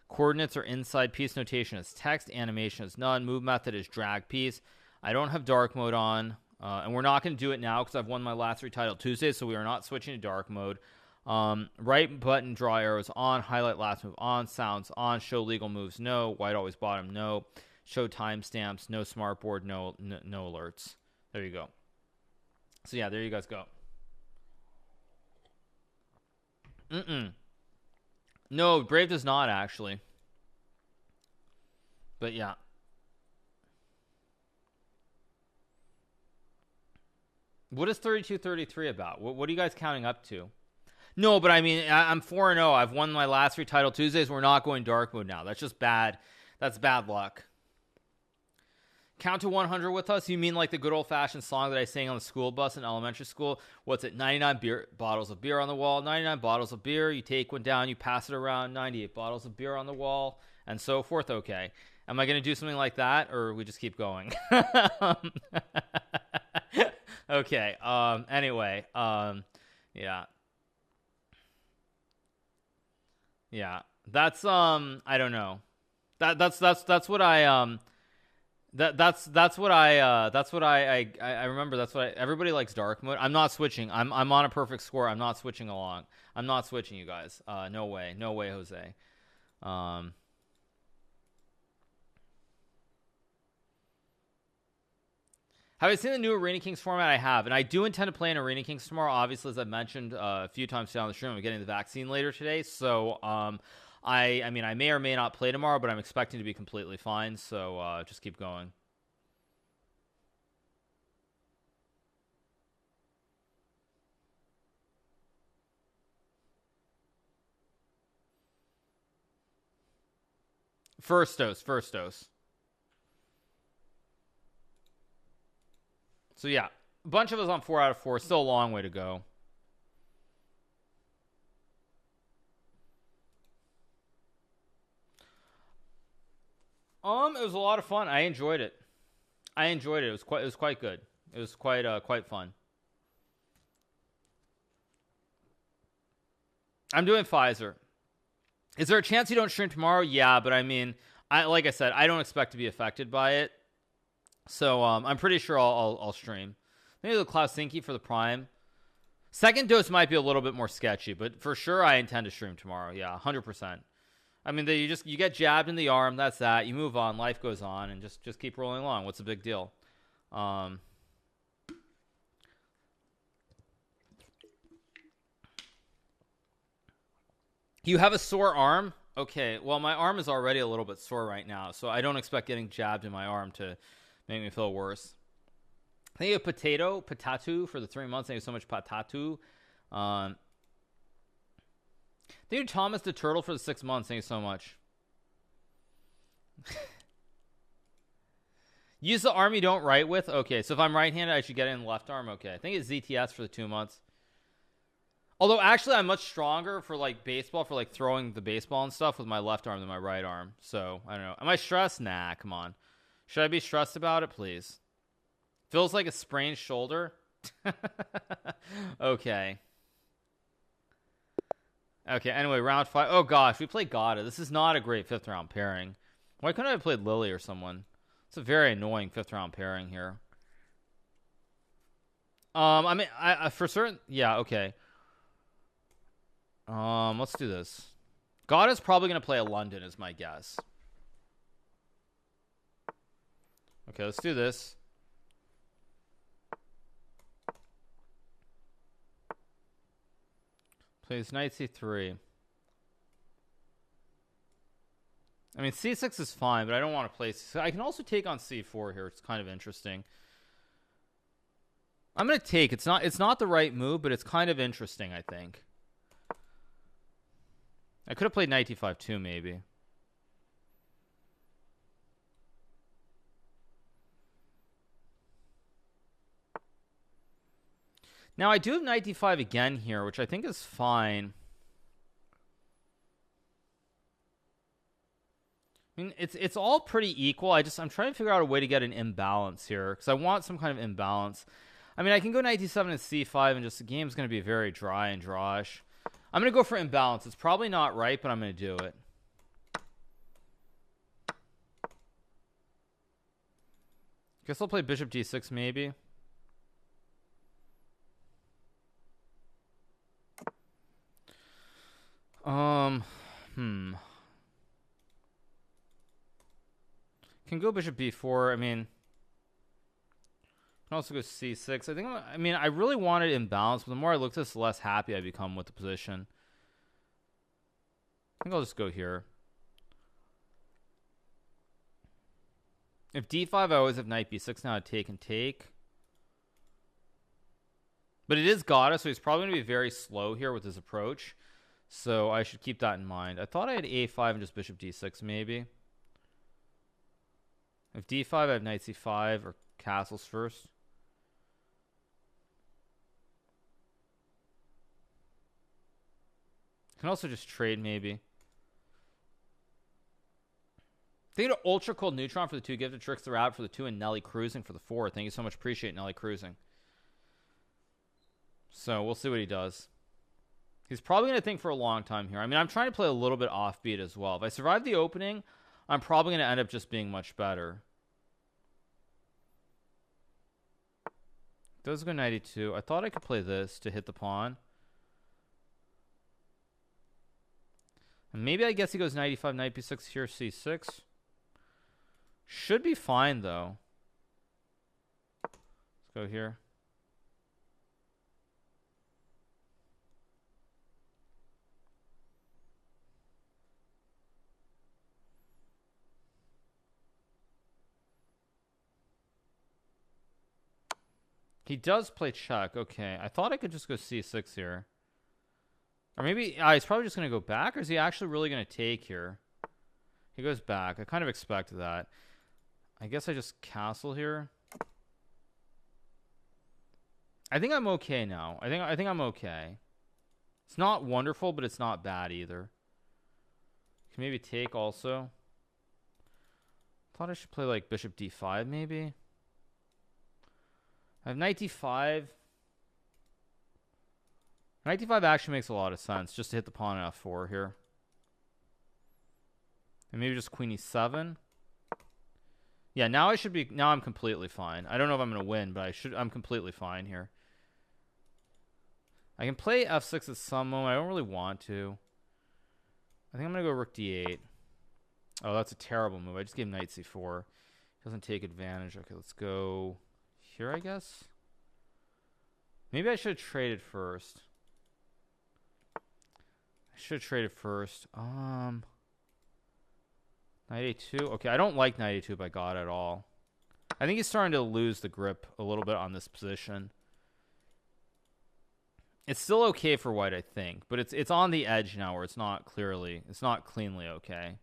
Coordinates are inside. Piece notation is text. Animation is none. Move method is drag piece. I don't have dark mode on, and we're not going to do it now because I've won my last 3 title Tuesdays, so we are not switching to dark mode. Right button, draw arrows on, highlight last move on, sounds on, show legal moves no, white always bottom no, show timestamps, no smartboard, no alerts. There you go. So yeah, there you guys go. No, Brave does not actually. But yeah. What is 32-33 about? What are you guys counting up to? No, but I mean, I'm 4-0. I've won my last 3 title Tuesdays. We're not going dark mode now. That's just bad. That's bad luck. Count to 100 with us? You mean like the good old-fashioned song that I sang on the school bus in elementary school? What's it? 99 bottles of beer on the wall. 99 bottles of beer. You take one down. You pass it around. 98 bottles of beer on the wall. And so forth. Okay. Am I going to do something like that? Or we just keep going? Okay. Anyway. Yeah. Yeah. That's I don't know. That's what I remember. That's what everybody likes dark mode. I'm not switching. I'm on a perfect score. I'm not switching along. I'm not switching, you guys. No way, Jose. Have I seen the new Arena Kings format? I have, and I do intend to play in Arena Kings tomorrow. Obviously, as I've mentioned a few times down the stream, I'm getting the vaccine later today, so I mean, I may or may not play tomorrow, but I'm expecting to be completely fine. So just keep going. First dose. So yeah, a bunch of us on 4 out of 4. Still a long way to go. It was a lot of fun. I enjoyed it. It was quite good. It was quite fun. I'm doing Pfizer. Is there a chance you don't stream tomorrow? Yeah, but I mean, like I said, I don't expect to be affected by it. So I'm pretty sure I'll stream. Maybe the Klausinki for the Prime. Second dose might be a little bit more sketchy, but for sure I intend to stream tomorrow. Yeah, 100%. I mean, you get jabbed in the arm. That's that. You move on. Life goes on, and just keep rolling along. What's the big deal? You have a sore arm? Okay, well, my arm is already a little bit sore right now, so I don't expect getting jabbed in my arm to make me feel worse. Thank you, Patatu, for the 3 months. Thank you so much, Patatu. Thank you, Thomas the Turtle, for the 6 months. Thank you so much. Use the arm you don't write with? Okay, so if I'm right-handed, I should get it in the left arm? Okay, I think it's ZTS for the 2 months. Although, actually, I'm much stronger for, like, baseball, for, like, throwing the baseball and stuff with my left arm than my right arm. So, I don't know. Am I stressed? Nah, come on. Should I be stressed about it? Please. Feels like a sprained shoulder. Okay. Okay, anyway, round 5. Oh, gosh, we played Gata. This is not a great 5th-round pairing. Why couldn't I have played Lily or someone? It's a very annoying 5th-round pairing here. I mean, I for certain... Yeah, okay. Let's do this. Gata's probably going to play a London, is my guess. Okay, let's do this. Plays knight c3. I mean, c6 is fine, but I don't want to play c6. I can also take on c4 here. It's kind of interesting. I'm going to take. It's not the right move, but it's kind of interesting, I think. I could have played knight d5 too, maybe. Now, I do have knight d5 again here, which I think is fine. I mean, it's all pretty equal. I'm trying to figure out a way to get an imbalance here, because I want some kind of imbalance. I mean, I can go knight d7 and c5, and just the game's going to be very dry and drawish. I'm going to go for imbalance. It's probably not right, but I'm going to do it. Guess I'll play bishop d6 maybe. Can go bishop b4. I mean, can also go c6. I mean, I really wanted imbalance, but the more I look at this, the less happy I become with the position. I think I'll just go here. If d5, I always have knight b6 now to take and take. But it is Gata, so he's probably going to be very slow here with his approach. So I should keep that in mind. I thought I had a5 and just bishop d6 maybe. If d5, I have knight c5 or castles first. Can also just trade maybe. Thank you to Ultra Cold Neutron for the 2 gifted tricks they're out for the 2 and Nelly Cruising for the 4. Thank you so much. Appreciate Nelly Cruising. So we'll see what he does. He's probably going to think for a long time here. I mean, I'm trying to play a little bit offbeat as well. If I survive the opening, I'm probably going to end up just being much better. Does go knight e2. I thought I could play this to hit the pawn. And maybe I guess he goes knight e5, knight b6 here, c6. Should be fine, though. Let's go here. He does play check. Okay. I thought I could just go c6 here. Or maybe he's probably just going to go back, or is he actually really going to take here? He goes back. I kind of expected that. I guess I just castle here. I think I'm okay now. I think I'm okay. It's not wonderful, but it's not bad either. Can maybe take also. Thought I should play like bishop d5 maybe. I have knight d5. Knight d5 actually makes a lot of sense, just to hit the pawn on f4 here. And maybe just queen e7. Yeah, now I'm completely fine. I don't know if I'm going to win, but I'm completely fine here. I can play f6 at some moment. I don't really want to. I think I'm going to go rook d8. Oh, that's a terrible move. I just gave knight c4. Doesn't take advantage. Okay, let's go here, I guess. Maybe I should have traded first. Knight a2. Okay, I don't like knight a2 by God at all. I think he's starting to lose the grip a little bit on this position. It's still okay for white, I think, but it's on the edge now where it's not cleanly okay.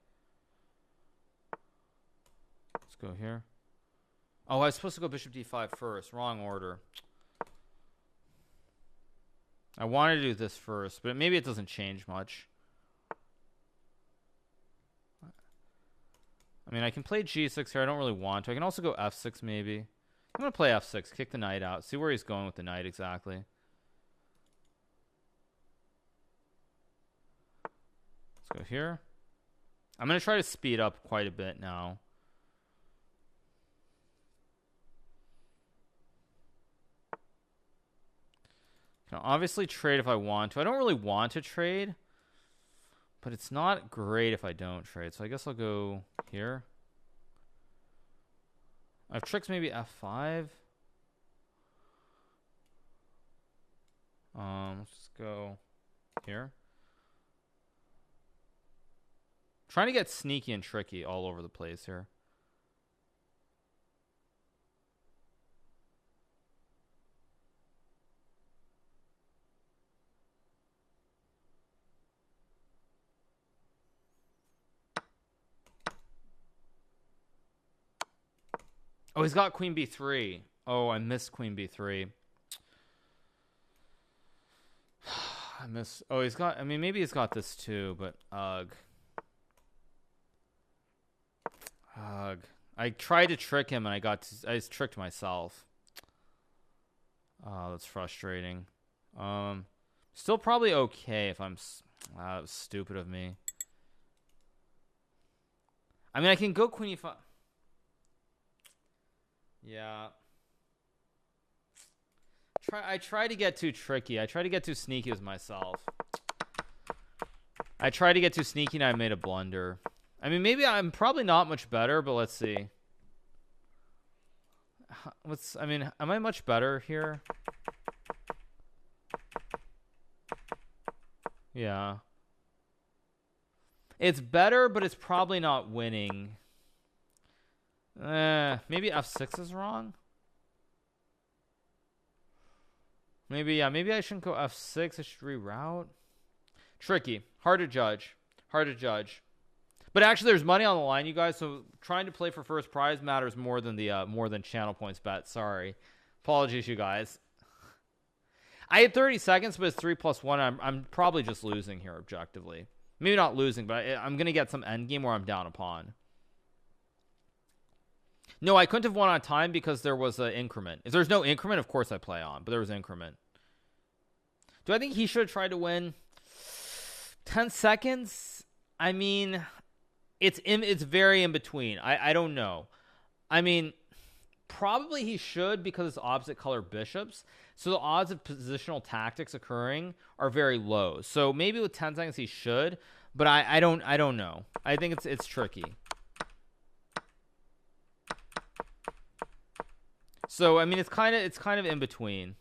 Let's go here. Oh, I was supposed to go bishop d5 first. Wrong order. I wanted to do this first, but maybe it doesn't change much. I mean, I can play g6 here. I don't really want to. I can also go f6 maybe. I'm going to play f6. Kick the knight out. See where he's going with the knight exactly. Let's go here. I'm going to try to speed up quite a bit now. Can obviously trade if I want to. I don't really want to trade, but it's not great if I don't trade. So I guess I'll go here. I have tricks maybe f5. Let's just go here. Trying to get sneaky and tricky all over the place here. Oh, he's got queen b3. Oh, I missed queen b3. I miss. Oh, he's got. I mean, maybe he's got this too, but ugh. I tried to trick him, and I just tricked myself. Oh, that's frustrating. Still probably okay if I'm. That was stupid of me. I mean, I can go queen e5. Yeah. I try to get too tricky. I try to get too sneaky with myself. I tried to get too sneaky and I made a blunder. I mean, maybe I'm probably not much better, but let's see. I mean, am I much better here? Yeah. It's better, but it's probably not winning. Maybe f6 is wrong. Maybe I shouldn't go f6. I should reroute. Tricky. Hard to judge. But actually, there's money on the line, you guys. So trying to play for first prize matters more than the channel points bet. Sorry, apologies, you guys. I had 30 seconds, but it's 3+1. I'm probably just losing here objectively. Maybe not losing, but I'm gonna get some endgame where I'm down a pawn. No, I couldn't have won on time because there was an increment. If there's no increment, of course I play on, but there was an increment. Do I think he should have tried to win? 10 seconds? I mean, it's very in between. I don't know. I mean, probably he should because it's opposite color bishops. So the odds of positional tactics occurring are very low. So maybe with 10 seconds he should, but I don't know. I think it's tricky. So I mean, it's kind of in between.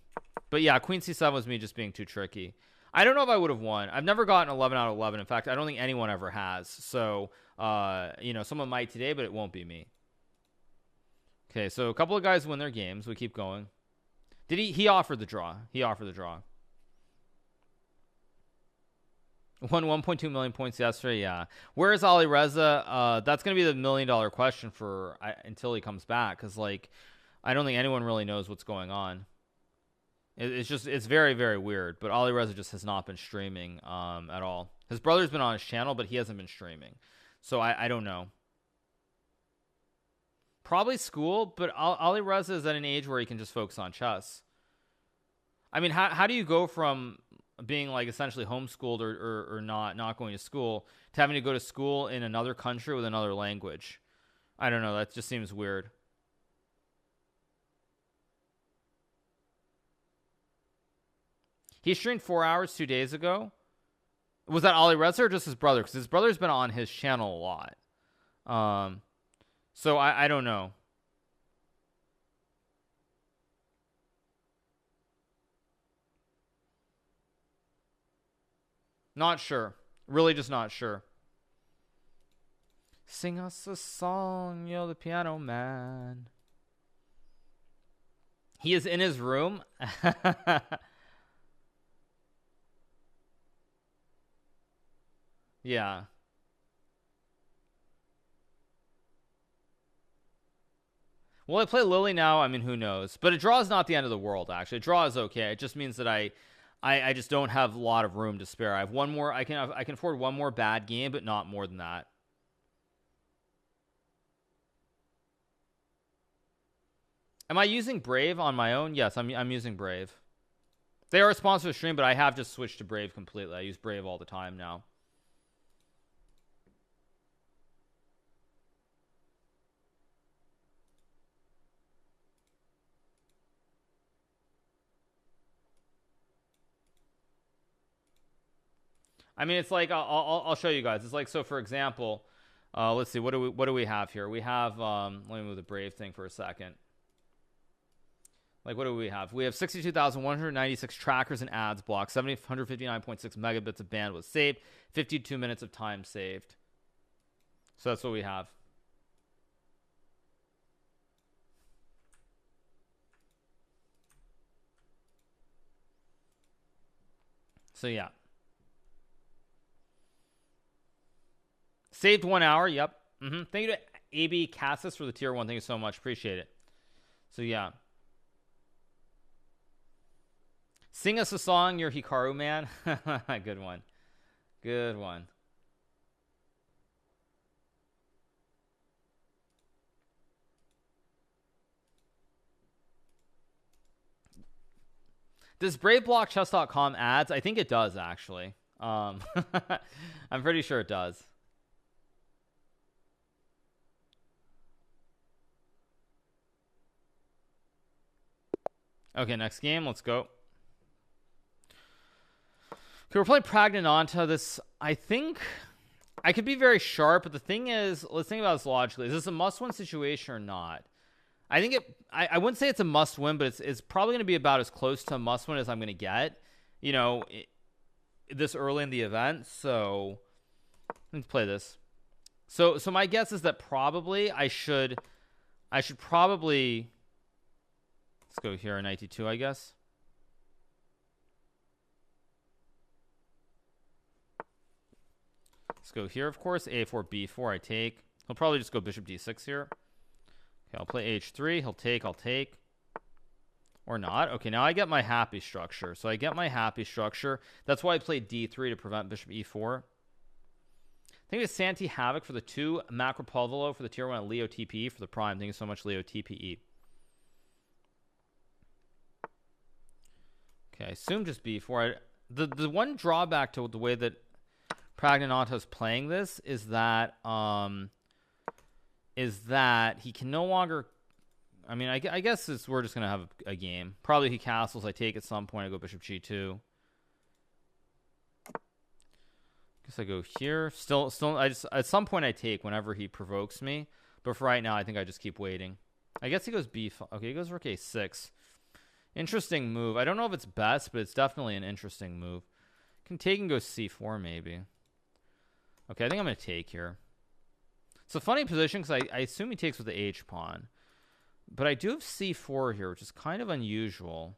But yeah, queen c7 was me just being too tricky. I don't know if I would have won. I've never gotten 11 out of 11. In fact, I don't think anyone ever has. So, someone might today, but it won't be me. Okay, so a couple of guys win their games. We keep going. Did he offered the draw. He offered the draw. Won 1.2 million points yesterday. Yeah. Where is Ali Reza? That's going to be the $1 million question until he comes back. Because, I don't think anyone really knows what's going on. It's very, very weird. But Ali Reza just has not been streaming at all. His brother's been on his channel, but he hasn't been streaming. So I don't know. Probably school, but Ali Reza is at an age where he can just focus on chess. I mean, how do you go from being like essentially homeschooled or not going to school to having to go to school in another country with another language. I don't know. That just seems weird. He streamed 4 hours 2 days ago. Was that Ali Reza or just his brother? Because his brother's been on his channel a lot. So I don't know. Not sure. Really just not sure. Sing us a song, you're the piano man. He is in his room. Yeah. Will I play Lily now? I mean, who knows? But a draw is not the end of the world, actually. A draw is okay. It just means that I just don't have a lot of room to spare. I have one more. I can afford one more bad game, but not more than that. Am I using Brave on my own? Yes, I'm using Brave. They are a sponsor of the stream, but I have just switched to Brave completely. I use Brave all the time now. I mean, it's like I'll show you guys. It's like, so for example, let's see, what do we have here? We have let me move the Brave thing for a second. Like, what do we have? We have 62,196 trackers and ads blocked, 759.6 megabits of bandwidth saved, 52 minutes of time saved. So that's what we have. So yeah. Saved 1 hour. Yep. Thank you to AB Cassis for the tier 1. Thank you so much. Appreciate it. So yeah. Sing us a song, you're Hikaru man. Good one. Good one. Does BraveBlockChess.com ads? I think it does, actually. I'm pretty sure it does. Okay, next game. Let's go. Okay, we're playing Praggnanandhaa. This, I think, I could be very sharp, but the thing is, let's think about this logically. Is this a must-win situation or not? I think I wouldn't say it's a must-win, but it's probably going to be about as close to a must-win as I'm going to get, you know, this early in the event. So let's play this. So my guess is that probably I should probably, let's go here, knight d2, I guess. Let's go here, of course. A4, B4, I take. He'll probably just go bishop d6 here. Okay, I'll play h3. He'll take, I'll take. Or not. Okay, now I get my happy structure. So I get my happy structure. That's why I played d3 to prevent bishop e4. Thank you to Santi Havoc for the 2. Macropolvolo for the tier 1. And Leo TPE for the prime. Thank you so much, Leo TPE. Okay, I assume just b4. The one drawback to the way that Praggnanandhaa is playing this is that he can no longer. I mean, I guess we're just gonna have a game. Probably he castles. I take at some point. I go bishop g2. Guess I go here. Still. I just at some point I take whenever he provokes me. But for right now, I think I just keep waiting. I guess he goes b5. Okay, he goes rook a6. Interesting move. I don't know if it's best, but it's definitely an interesting move. Can take and go c4 maybe. Okay, I think I'm going to take here. It's a funny position because I assume he takes with the h-pawn. But I do have c4 here, which is kind of unusual.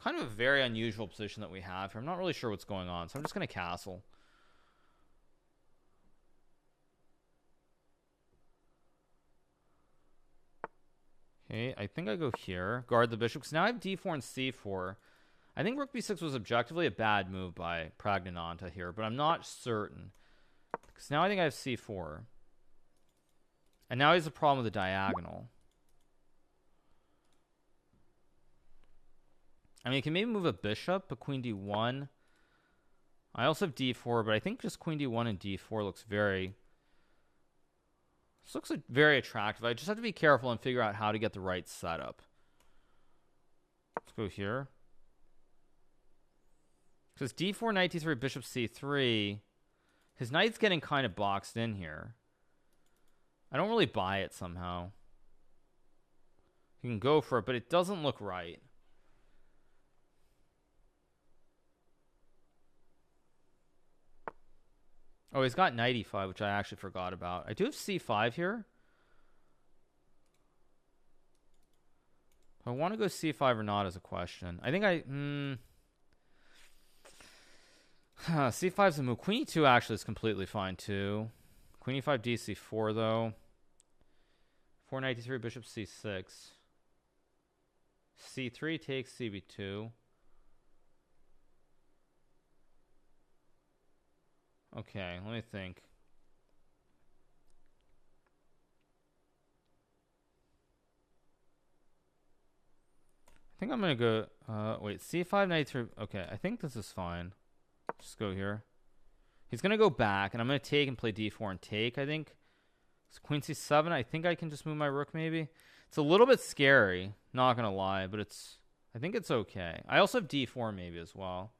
Kind of a very unusual position that we have here. I'm not really sure what's going on, so I'm just going to castle. Okay, I think I go here. Guard the bishop, because now I have d4 and c4. I think rook b6 was objectively a bad move by Praggnanandhaa here, but I'm not certain. Because now I think I have c4. And now he has a problem with the diagonal. I mean, he can maybe move a bishop, but queen d1. I also have d4, but I think just queen d1 and d4 looks very... This looks like very attractive. I just have to be careful and figure out how to get the right setup. Let's go here. Because d4, knight d3, bishop c3. His knight's getting kind of boxed in here. I don't really buy it somehow. You can go for it, but it doesn't look right. Oh, he's got knight e5, which I actually forgot about. I do have c5 here. I want to go c5 or not is a question. I think c5 is a move. Queen e2 actually is completely fine too. Queen e5 dc4 though. 4 knight d3 bishop c6. c3 takes cb2. Okay, let me think. I think I'm gonna go wait, c5 knight 3. Okay, I think this is fine. Just go here. He's gonna go back, and I'm gonna take and play d4 and take, I think. So queen c7, I think I can just move my rook maybe. It's a little bit scary, not gonna lie, but I think it's okay. I also have d4 maybe as well.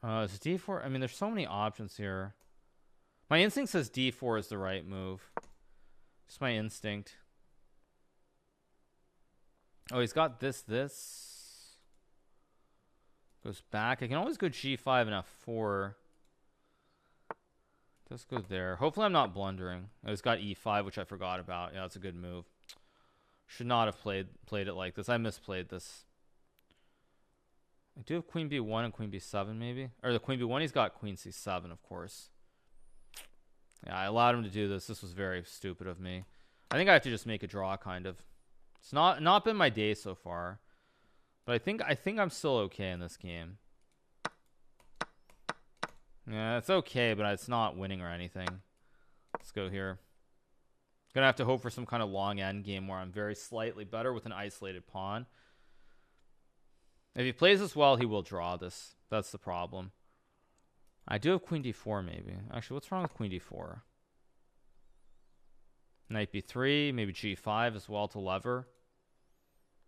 Is d4? I mean, there's so many options here. My instinct says d4 is the right move. Just my instinct. Oh, he's got this. Goes back. I can always go g5 and f4. Just go there. Hopefully I'm not blundering. Oh, he's got e5, which I forgot about. Yeah, that's a good move. Should not have played it like this. I misplayed this. I do have queen b1 and queen b7 maybe. Or the queen b1, he's got queen c7, of course. Yeah, I allowed him to do this. This was very stupid of me. I think I have to just make a draw, kind of. It's not been my day so far. But I think I'm still okay in this game. Yeah, it's okay, but it's not winning or anything. Let's go here. Gonna have to hope for some kind of long end game where I'm very slightly better with an isolated pawn. If he plays this well, he will draw this. That's the problem. I do have queen d4 maybe. Actually, what's wrong with queen d4? Knight b3, maybe g5 as well to lever.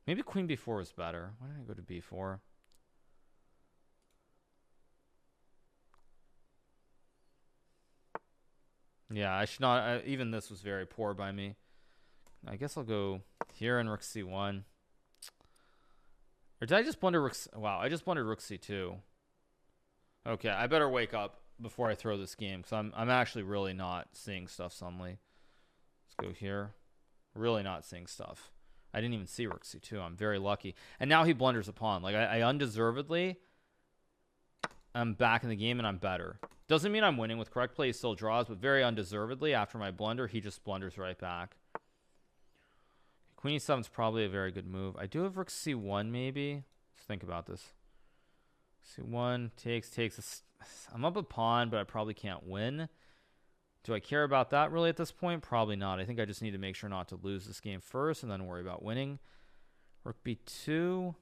Maybe queen b4 is better. Why did I go to b4? Yeah, I should not. Even this was very poor by me. I guess I'll go here and rook c1. Or did I just blunder rook? Wow, I just blundered rook c2. Okay, I better wake up before I throw this game because I'm actually really not seeing stuff suddenly. Let's go here. Really not seeing stuff. I didn't even see rook c2. I'm very lucky. And now he blunders a pawn. Like I undeservedly, I'm back in the game and I'm better. Doesn't mean I'm winning. With correct play, he still draws, but very undeservedly after my blunder, he just blunders right back. Queen e7 is probably a very good move. I do have rook c1 maybe. Let's think about this. c1 takes. I'm up a pawn, but I probably can't win. Do I care about that really at this point? Probably not. I think I just need to make sure not to lose this game first and then worry about winning. Rook b2.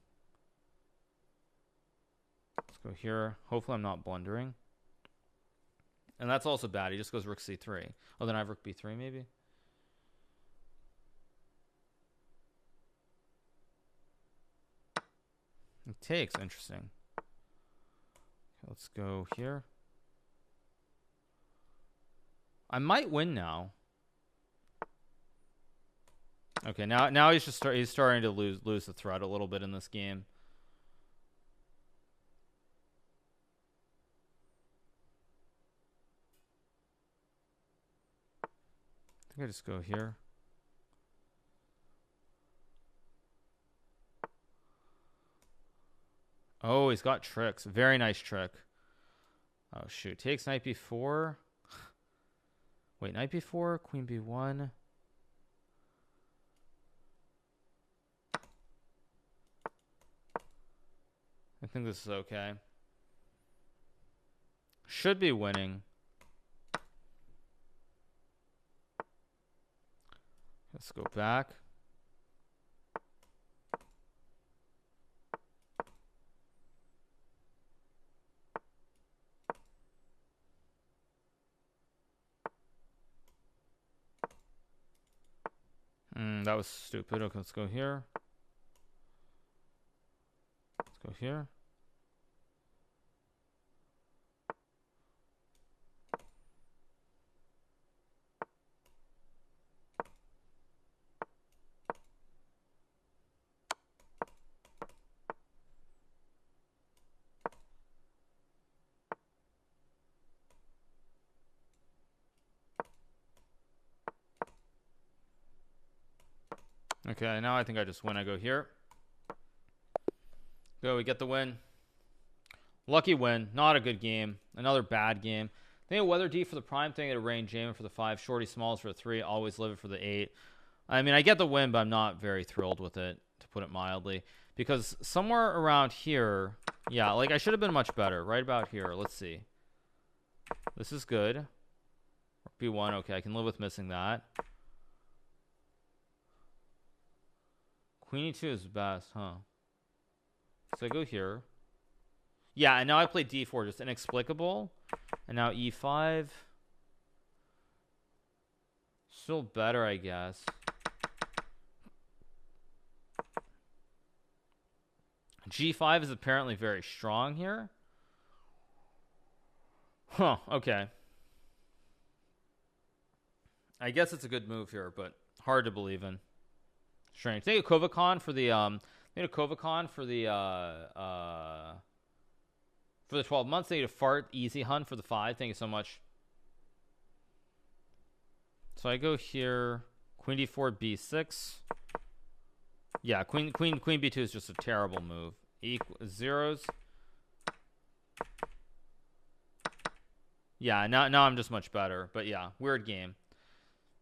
Let's go here. Hopefully I'm not blundering. And that's also bad. He just goes rook c3. Oh, then I have rook b3 maybe. It takes. Interesting. Let's go here. I might win now. Okay, now he's just he's starting to lose the thread a little bit in this game. I think I just go here. Oh, he's got tricks. Very nice trick. Oh, shoot. Takes knight b4. Wait, knight b4, queen b1. I think this is okay. Should be winning. Let's go back. That was stupid. Okay, let's go here. Let's go here. Okay, now I think I just win. I go here. Go, we get the win. Lucky win. Not a good game. Another bad game. Think of weather D for the prime thing at a range. Jamin for the 5. Shorty smalls for the 3. Always live it for the 8. I mean, I get the win, but I'm not very thrilled with it, to put it mildly. Because somewhere around here, yeah, like I should have been much better. Right about here. Let's see. This is good. B1. Okay, I can live with missing that. Queen E2 is best, huh? So I go here. Yeah, and now I play D4, just inexplicable. And now E5. Still better, I guess. G5 is apparently very strong here. Huh, okay. I guess it's a good move here, but hard to believe in. Strange. Thank you, Kovacon, for the for the 12 months. Thank you to Fart Easy Hunt for the 5. Thank you so much. So I go here. Queen D4, B6. Yeah, Queen B2 is just a terrible move. Zeros. Yeah, now I'm just much better. But yeah, weird game.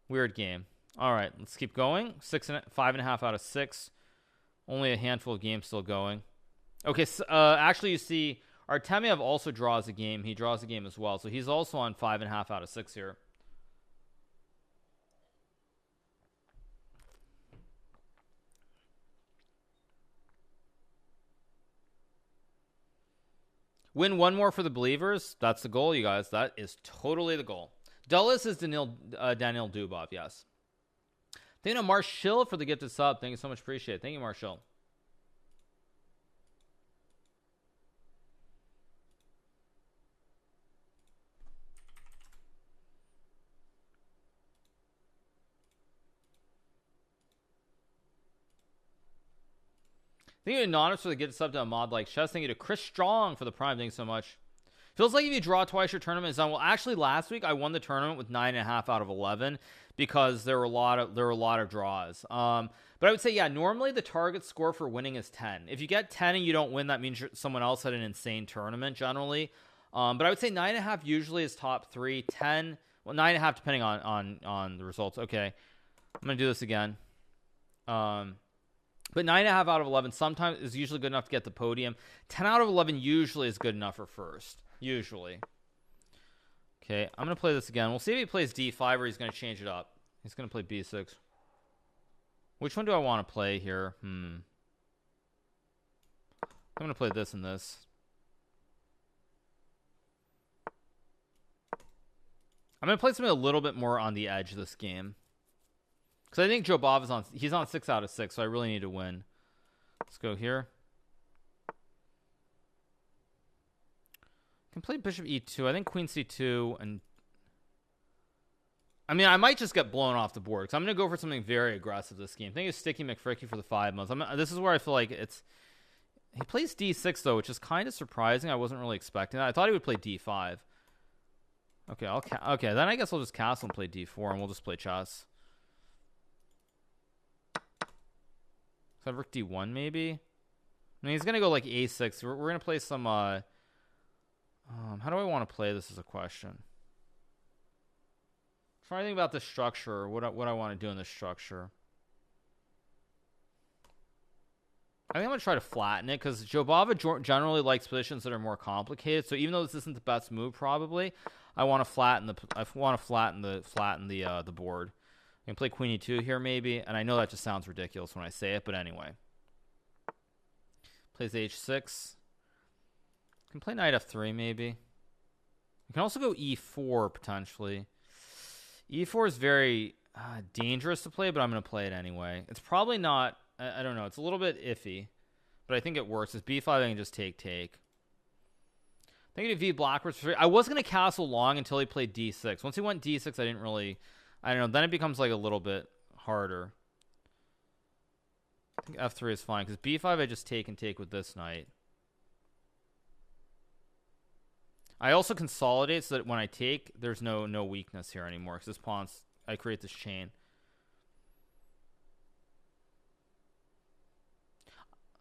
Weird game. All right, let's keep going. 5.5 out of 6. Only a handful of games still going. Okay, so, actually, you see, Artemiev also draws a game. He draws a game as well, so he's also on 5.5 out of 6 here. Win one more for the believers. That's the goal, you guys. That is totally the goal. Dulles is Daniil Dubov, yes. Thank you to Marshall for the gifted sub. Thank you so much. Appreciate it. Thank you, Marshall. Thank you to Anonymous for the gifted sub to a mod like Chess. Thank you to Chris Strong for the prime. Thank you so much. Feels like if you draw twice, your tournament is done. Well, actually, last week I won the tournament with 9.5 out of 11 because there were a lot of draws. But I would say, yeah, normally the target score for winning is 10. If you get 10 and you don't win, that means someone else had an insane tournament generally. But I would say 9.5 usually is top 3. 10, well, 9.5 depending on the results. Okay, I'm gonna do this again. But 9.5 out of 11 sometimes is usually good enough to get the podium. 10 out of 11 usually is good enough for first. Usually. Okay, I'm going to play this again. We'll see if he plays D5 or he's going to change it up. He's going to play B6. Which one do I want to play here? I'm going to play this and this. I'm going to play something a little bit more on the edge this game. Because I think Jobava is he's on 6 out of 6, so I really need to win. Let's go here. Can play Bishop E2. I think Queen C2 and I mean I might just get blown off the board because I'm gonna go for something very aggressive this game. Thank you, Sticky McFricky, for the 5 months. This is where I feel like it's. He plays D6 though, which is kind of surprising. I wasn't really expecting that. I thought he would play D5. Okay, okay. Then I guess I'll just castle and play D4, and we'll just play chess. So Rook D1 maybe. I mean he's gonna go like A6. We're gonna play some. How do I want to play this is a question. Try to think about the structure, or what I want to do in this structure. I think I'm going to try to flatten it, because Jobava generally likes positions that are more complicated, so even though this isn't the best move probably, I want to flatten the board. I can play Queen E2 here maybe, and I know that just sounds ridiculous when I say it, but anyway. Plays H6. Can play Knight F3 maybe. You can also go E4 potentially. E4 is very dangerous to play, but I'm going to play it anyway. It's probably not. I don't know. It's a little bit iffy, but I think it works. It's b5. I can just take. I think if v backwards. I was going to castle long until he played d6. Once he went d6, I didn't really. I don't know. Then it becomes like a little bit harder. I think f3 is fine because b5 I just take with this knight. I also consolidate so that when I take, there's no weakness here anymore because this pawn's. I create this chain.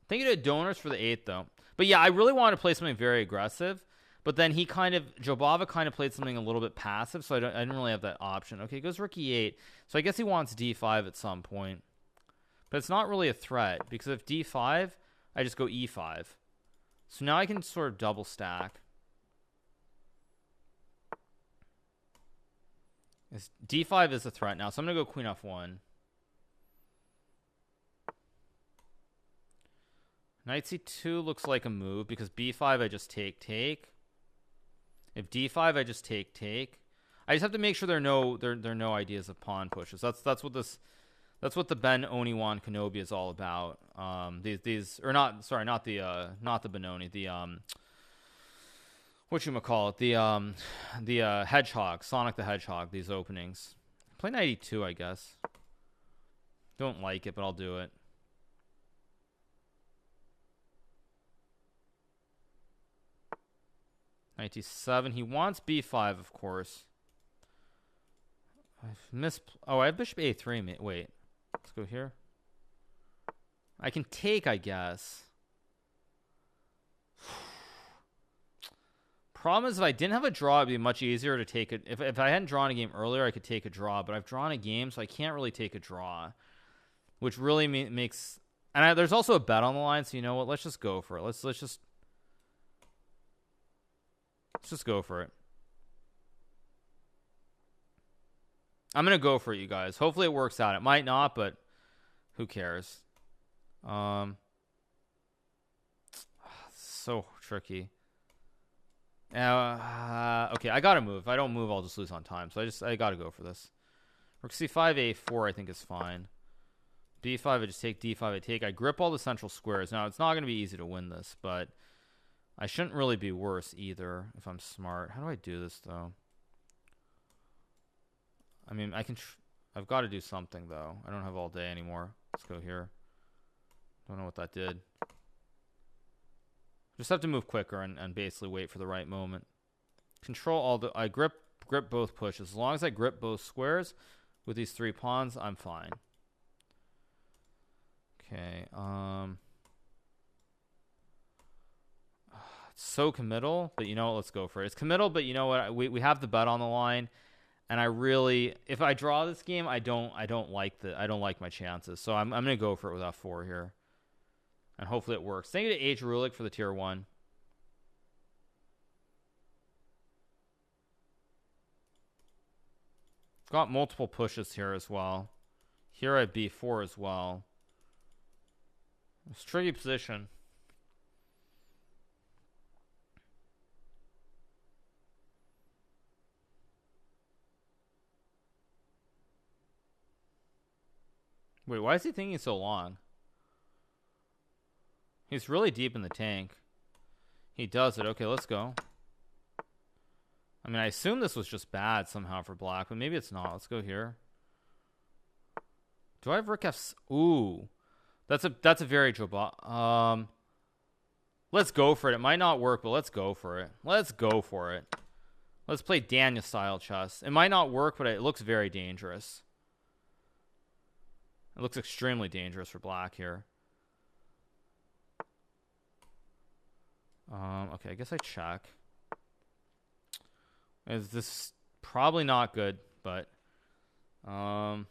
Thank you to donors for the 8th though. But yeah, I really wanted to play something very aggressive. But then Jobava kind of played something a little bit passive, so I didn't really have that option. Okay, he goes rook e8. So I guess he wants d5 at some point. But it's not really a threat, because if d5, I just go e5. So now I can sort of double stack. D5 is a threat now, so I'm going to go queen f1. Knight c2 looks like a move, because b5 I just take. If d5 I just take. I just have to make sure there are no ideas of pawn pushes. That's what the Ben Oniwan Kenobi is all about. These or not the Benoni, the Hedgehog, Sonic the Hedgehog, these openings. Play knight e2, I guess. Don't like it, but I'll do it. Knight d7. He wants b5, of course. I have bishop a3. Wait. Let's go here. I can take, I guess. Problem is, if I didn't have a draw, it'd be much easier to take it. If I hadn't drawn a game earlier, I could take a draw. But I've drawn a game, so I can't really take a draw. Which really makes... And there's also a bet on the line, so you know what? Let's just go for it. Let's just go for it. I'm going to go for it, you guys. Hopefully it works out. It might not, but who cares? So tricky. Okay, I got to move. If I don't move, I'll just lose on time. So I got to go for this. Rook c5, a4 I think is fine. d5, I just take. d5, I take. I grip all the central squares. Now, it's not going to be easy to win this, but I shouldn't really be worse either if I'm smart. How do I do this, though? I mean, I've got to do something, though. I don't have all day anymore. Let's go here. Don't know what that did. Just have to move quicker and basically wait for the right moment. Control all the... I grip both pushes. As long as I grip both squares with these 3 pawns, I'm fine. Okay. It's so committal, but you know what? Let's go for it. It's committal, but you know what? We have the bet on the line. And I really, if I draw this game, I don't like my chances. So I'm gonna go for it with f4 here, and hopefully it works. Thank you to H. Rulik for the tier 1. Got multiple pushes here as well. Here I have b4 as well. It's a tricky position. Wait, why is he thinking so long? He's really deep in the tank. He does it. Okay, let's go. I mean, I assume this was just bad somehow for black, but maybe it's not. Let's go here. Do I have rook f... Ooh. That's a very Jobava. Let's go for it. It might not work, but let's go for it. Let's go for it. Let's play Daniel style chess. It might not work, but it looks very dangerous. It looks extremely dangerous for black here. Okay, I guess I check. Is this probably not good, but wait,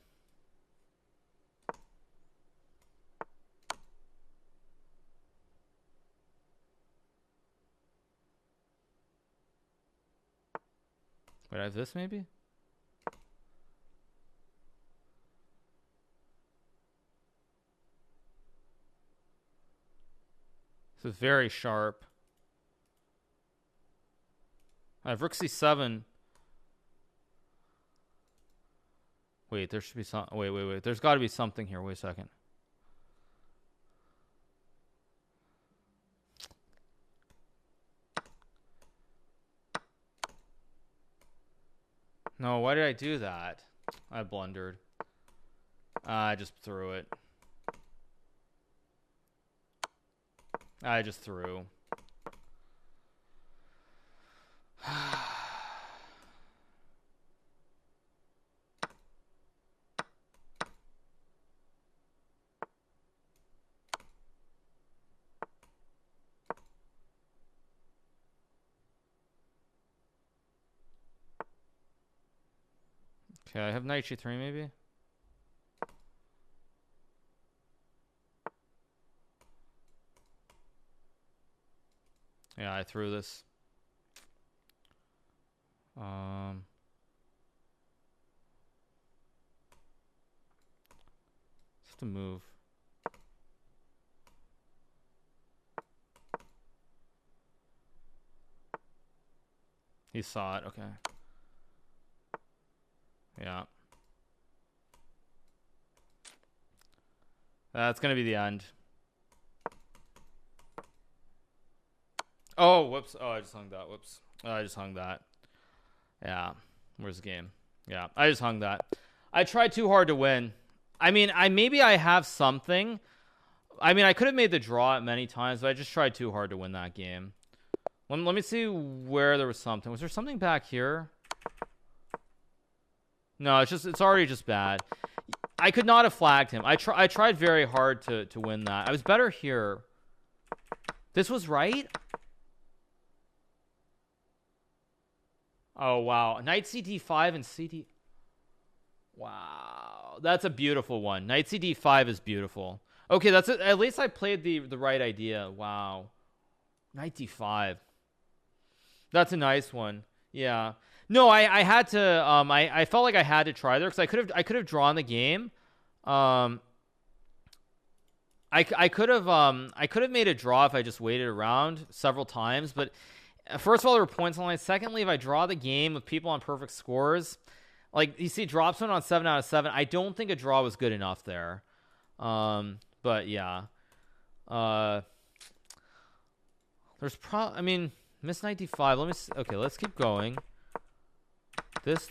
I have this maybe? This is very sharp. I have rook c7. Wait, there should be some. Wait. There's got to be something here. Wait a second. No, why did I do that? I blundered. I just threw it. I just threw. Okay, I have knight g3 maybe. Yeah, I threw this. Have to move. He saw it. Okay. Yeah. That's gonna be the end. Oh, whoops. Oh, I just hung that. Whoops. Oh, I just hung that. Yeah. Where's the game? Yeah, I just hung that. I tried too hard to win. I mean, maybe I have something. I mean, I could have made the draw at many times, but I just tried too hard to win that game. Let me see where there was something. Was there something back here? No, it's already just bad. I could not have flagged him. I tried very hard to win that. I was better here. This was right? Oh, wow. Knight cd5 and cd... Wow. That's a beautiful one. Knight cd5 is beautiful. Okay, that's it. At least I played the right idea. Wow. Knight d5. That's a nice one. Yeah. No, I had to I felt like I had to try there because I could have drawn the game. I could have made a draw if I just waited around several times, but first of all, there were points on the line. Secondly, if I draw the game with people on perfect scores, like you see dropstone on 7 out of 7, I don't think a draw was good enough there. But yeah. There's I mean, miss knight d5. Let me see. Okay, let's keep going. This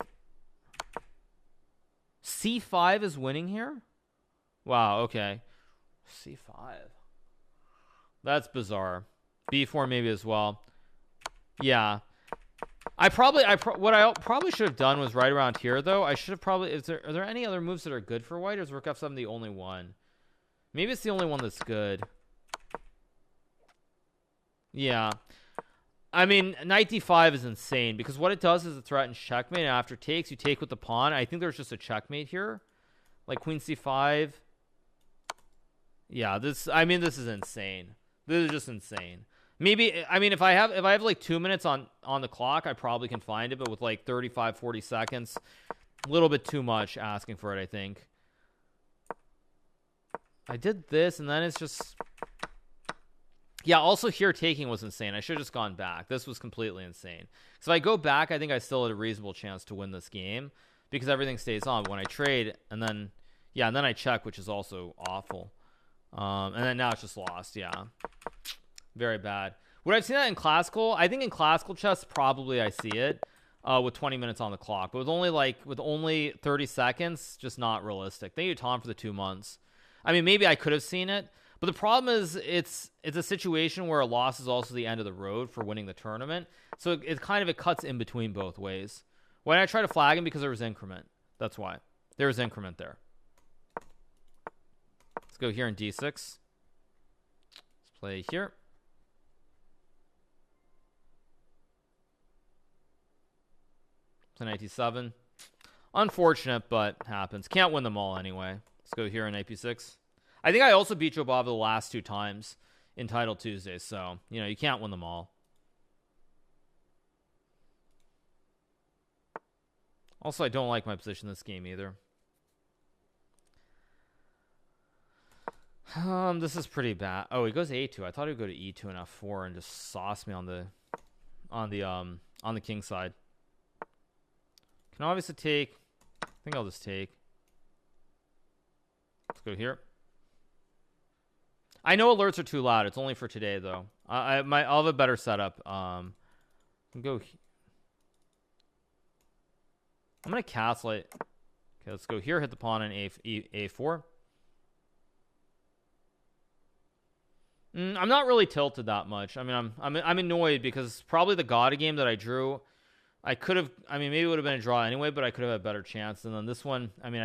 c5 is winning here? Wow, okay. c5. That's bizarre. b4 maybe as well. Yeah. What I probably should have done was right around here though. I should have probably are there any other moves that are good for white, or is rook f7 the only one? Maybe it's the only one that's good. Yeah. I mean, knight d5 is insane because what it does is it threatens checkmate, and after takes, you take with the pawn. I think there's just a checkmate here. Like queen c5. Yeah, this is insane. This is just insane. Maybe, I mean, if I have like 2 minutes on the clock, I probably can find it, but with like 35, 40 seconds, a little bit too much asking for it, I think. I did this, and then it's just... Yeah, also here taking was insane. I should have just gone back. This was completely insane. So if I go back, I think I still had a reasonable chance to win this game because everything stays on. But when I trade, and then I check, which is also awful. And then now it's just lost. Yeah. Very bad. Would I see that in classical? I think in classical chess, probably I see it with 20 minutes on the clock. But with only 30 seconds, just not realistic. Thank you, Tom, for the 2 months. I mean, maybe I could have seen it. But the problem is it's a situation where a loss is also the end of the road for winning the tournament. So it cuts in between both ways. Why did I try to flag him? Because there was increment. That's why. There was increment there. Let's go here in d6. Let's play here. Play knight d7. Unfortunate, but happens. Can't win them all anyway. Let's go here in knight b6. I think I also beat Jobava the last 2 times in Title Tuesdays, so, you can't win them all. Also, I don't like my position in this game either. This is pretty bad. Oh, he goes a2. I thought he would go to e2 and f4 and just sauce me on the king side. Can obviously take. I think I'll just take. Let's go here. I know alerts are too loud. It's only for today, though. I'll have a better setup. I'm going to castle it. Okay, let's go here. Hit the pawn on A4. I'm not really tilted that much. I mean, I'm annoyed because probably the Gata game that I drew, I could have. I mean, maybe it would have been a draw anyway, but I could have had a better chance. And then this one, I mean,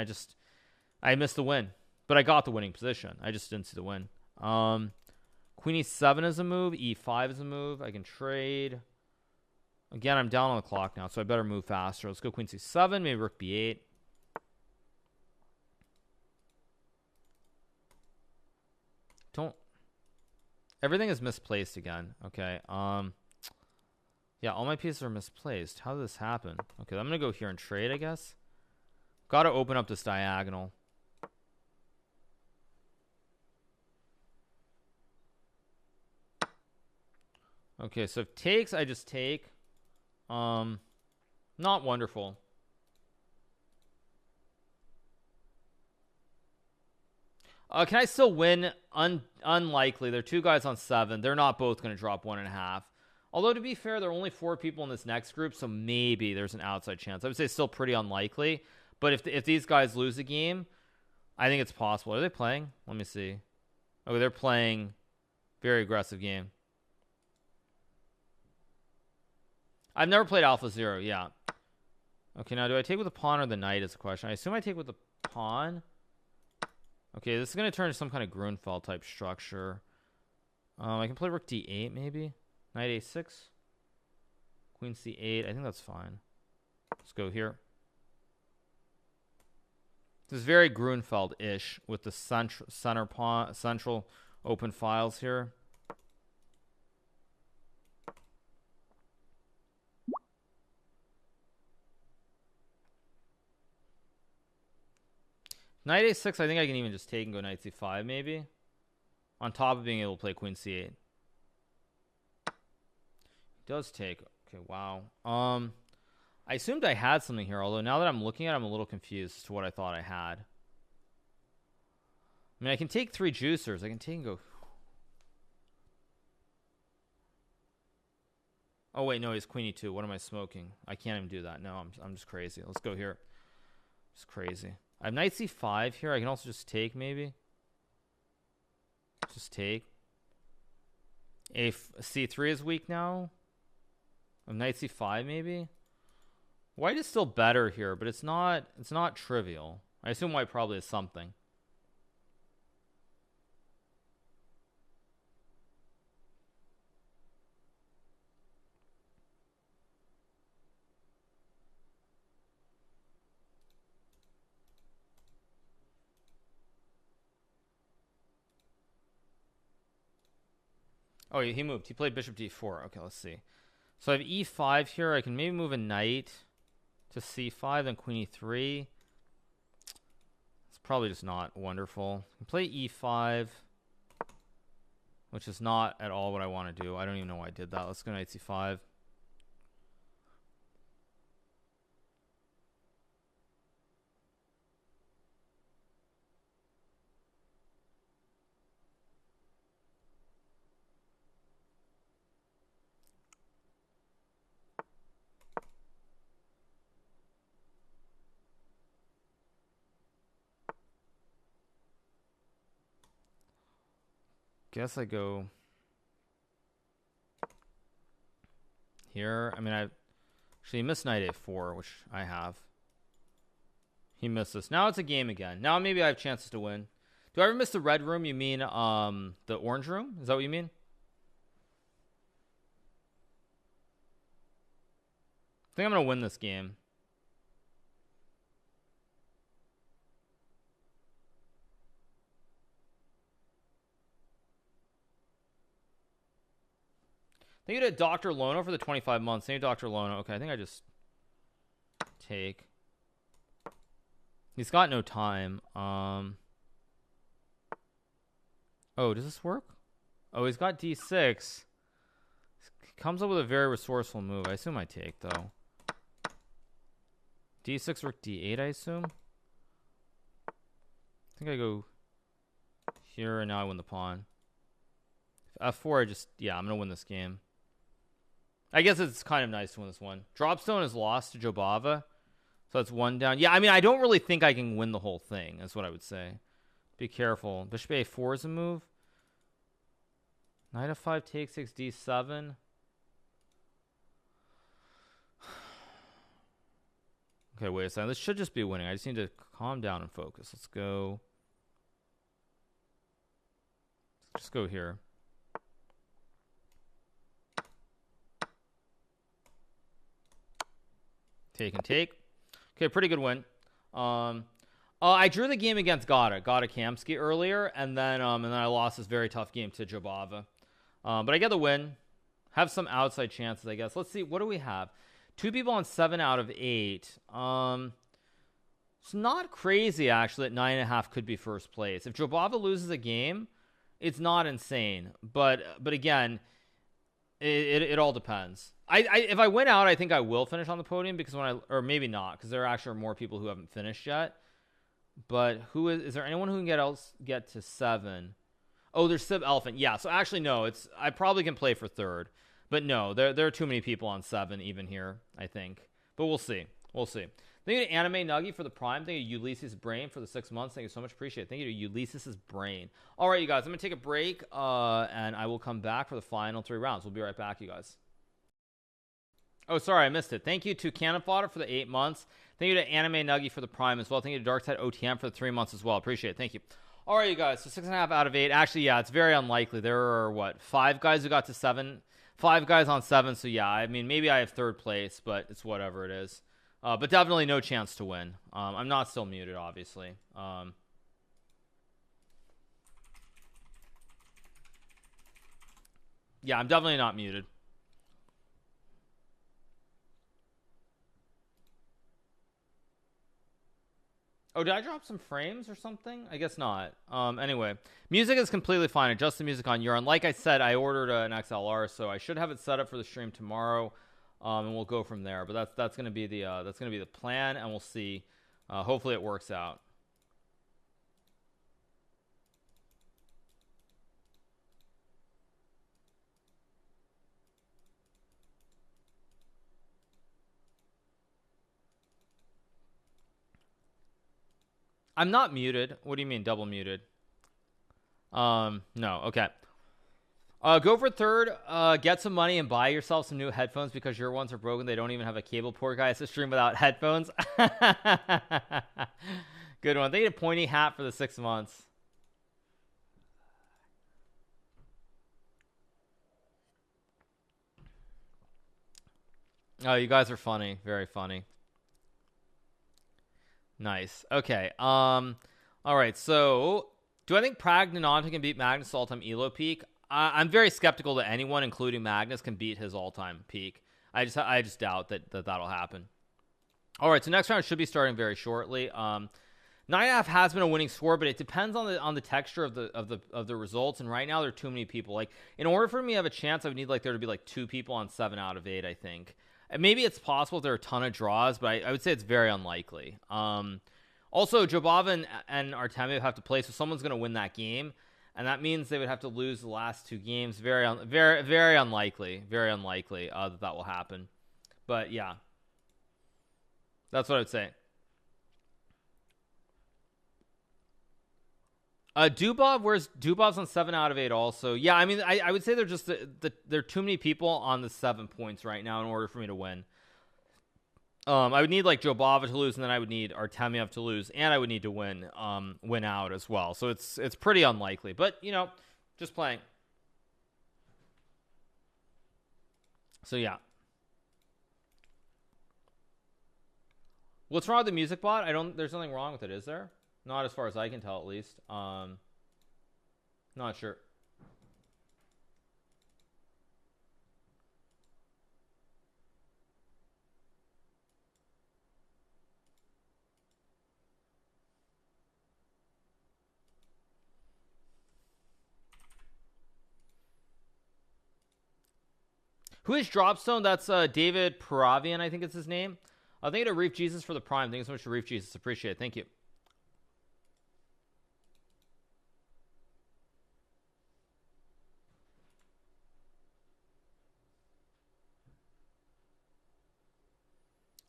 I missed the win, but I got the winning position. I just didn't see the win. Queen E7 is a move. E5 is a move. I can trade. Again, I'm down on the clock now, so I better move faster. Let's go Queen C7. Maybe Rook B8. Everything is misplaced again. Okay. Yeah, all my pieces are misplaced. How did this happen? Okay, I'm gonna go here and trade, I guess. Gotta open up this diagonal. Okay, so if takes, I just take. Not wonderful. Can I still win? Unlikely. There are two guys on 7. They're not both going to drop 1.5. Although, to be fair, there are only 4 people in this next group, so maybe there's an outside chance. I would say still pretty unlikely. But if these guys lose a game, I think it's possible. Are they playing? Let me see. Okay, they're playing very aggressive game. I've never played Alpha Zero. Yeah. Okay, now do I take with the pawn or the knight is the question. I assume I take with the pawn. Okay, this is going to turn into some kind of Grunfeld type structure. I can play Rook D8 maybe. Knight A6. Queen C8. I think that's fine. Let's go here. This is very Grunfeld-ish with the central open files here. Knight A6, I think I can even just take and go Knight C5 maybe. On top of being able to play Queen C8. Does take. Okay, wow. I assumed I had something here, although now that I'm looking at it, I'm a little confused as to what I thought I had. I mean, I can take 3 juicers. I can take and go. Oh, wait, no, he's Queen E2. What am I smoking? I can't even do that. No, I'm just crazy. Let's go here. Just crazy. I have Knight C5 here. I can also just take, maybe. Just take. C3 is weak now. Knight C5, maybe. White is still better here, but it's not trivial. I assume white probably is something. Oh, he moved. He played bishop d4. Okay, let's see. So I have e5 here. I can maybe move a knight to c5, then queen e3. It's probably just not wonderful. I can play e5, which is not at all what I want to do. I don't even know why I did that. Let's go knight c5. Guess I go here. I mean, he missed knight a4, which I have. He missed this. Now it's a game again. Now maybe I have chances to win. Do I ever miss the red room? You mean the orange room? Is that what you mean? I think I'm going to win this game. I think you did Dr. Lono for the 25 months. Thank you, Dr. Lono. Okay, I think I just take. He's got no time. Oh, does this work? Oh, he's got d6. He comes up with a very resourceful move. I assume I take, though. d6, rook d8, I assume. I think I go here, and now I win the pawn. F4, I just, yeah, I'm going to win this game. I guess it's kind of nice to win this one. Dropstone is lost to Jobava. So that's one down. Yeah, I mean, I don't really think I can win the whole thing. That's what I would say. Be careful. Bishop A4 is a move. Knight F5 takes 6, D7. Okay, wait a second. This should just be winning. I just need to calm down and focus. Let's go. Let's just go here. Take and take. Okay, pretty good win. I drew the game against Gata Kamsky earlier, and then I lost this very tough game to Jobava. But I get the win. Have some outside chances, I guess. Let's see. What do we have? 2 people on 7 out of 8. It's not crazy, actually, that 9.5 could be first place. If Jobava loses a game, it's not insane. But again, it all depends. If I win out, I think I will finish on the podium because or maybe not, because there actually are more people who haven't finished yet. But is there anyone who can get to 7? Oh, there's Sib Elephant. Yeah, so actually no, I probably can play for 3rd. But no, there are too many people on 7 even here, I think. But we'll see. We'll see. Thank you to Anime Nuggy for the Prime. Thank you to Ulysses Brain for the 6 months. Thank you so much. Appreciate it. Thank you to Ulysses Brain. All right, you guys. I'm going to take a break, and I will come back for the final 3 rounds. We'll be right back, you guys. Oh, sorry, I missed it. Thank you to Cannon Fodder for the 8 months. Thank you to Anime Nuggy for the Prime as well. Thank you to Darkside OTM for the 3 months as well. Appreciate it. Thank you. All right, you guys. So 6.5 out of 8. Actually, yeah, it's very unlikely. There are, 5 guys who got to 7? 5 guys on 7, so yeah, I mean, maybe I have 3rd place, but it's whatever it is. But definitely no chance to win. I'm not still muted, obviously. Yeah, I'm definitely not muted. Oh, did I drop some frames or something? I guess not. Anyway, music is completely fine. Adjust the music on your end. Like I said, I ordered an XLR, so I should have it set up for the stream tomorrow, and we'll go from there. But that's gonna be the plan, and we'll see. Hopefully, it works out. I'm not muted. What do you mean double muted? No. Okay. Go for 3rd. Get some money and buy yourself some new headphones because your ones are broken. They don't even have a cable port, guys, to stream without headphones. Good one. They need a pointy hat for the 6 months. Oh, you guys are funny. Very funny. Nice. Okay. All right. So, do I think Praggnanandhaa can beat Magnus' all-time Elo peak? I'm very skeptical that anyone, including Magnus, can beat his all-time peak. I just doubt that'll happen. All right. So next round should be starting very shortly. 9.5 has been a winning score, but it depends on the texture of the results. And right now there are too many people. Like, in order for me to have a chance, I would need there to be 2 people on 7 out of 8. I think. Maybe it's possible if there are a ton of draws, but I would say it's very unlikely. Also, Jobava and Artemiev have to play, so someone's going to win that game, and that means they would have to lose the last 2 games. Very unlikely. Very unlikely that will happen. But yeah, that's what I would say. Dubov's on 7 out of 8 also. Yeah, I mean, I would say they're just there are too many people on the 7 points right now in order for me to win. I would need Jobava to lose, and then I would need Artemiev to lose, and I would need to win out as well. So it's pretty unlikely, but just playing. So yeah. What's wrong with the music bot? There's nothing wrong with it, is there? Not as far as I can tell, at least. Not sure. Who is Dropstone? That's David Paravyan, I think it's his name. Thank you to Reef Jesus for the Prime. Thank you so much to Reef Jesus. Appreciate it. Thank you.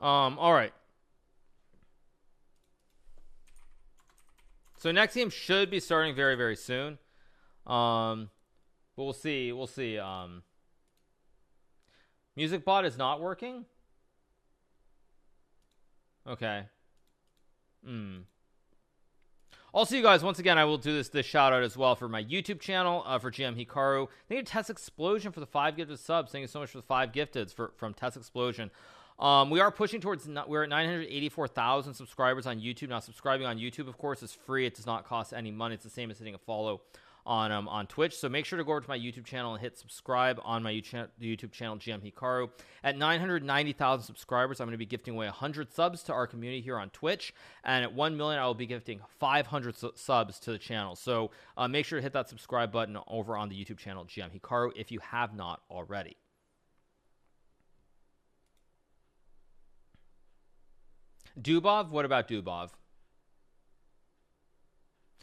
All right. So next game should be starting very, very soon. But we'll see. We'll see. Music bot is not working. Okay. Also, you guys, once again, I will do this shout out as well for my YouTube channel for GMHikaru. Thank you to Test Explosion for the 5 gifted subs. Thank you so much for the 5 gifteds from Test Explosion. We are pushing towards, we're at 984,000 subscribers on YouTube. Now, subscribing on YouTube, of course, is free. It does not cost any money. It's the same as hitting a follow on Twitch. So make sure to go over to my YouTube channel and hit subscribe on my YouTube channel, GMHikaru. At 990,000 subscribers, I'm going to be gifting away 100 subs to our community here on Twitch. And at 1 million, I will be gifting 500 subs to the channel. So make sure to hit that subscribe button over on the YouTube channel, GMHikaru, if you have not already. Dubov? What about Dubov?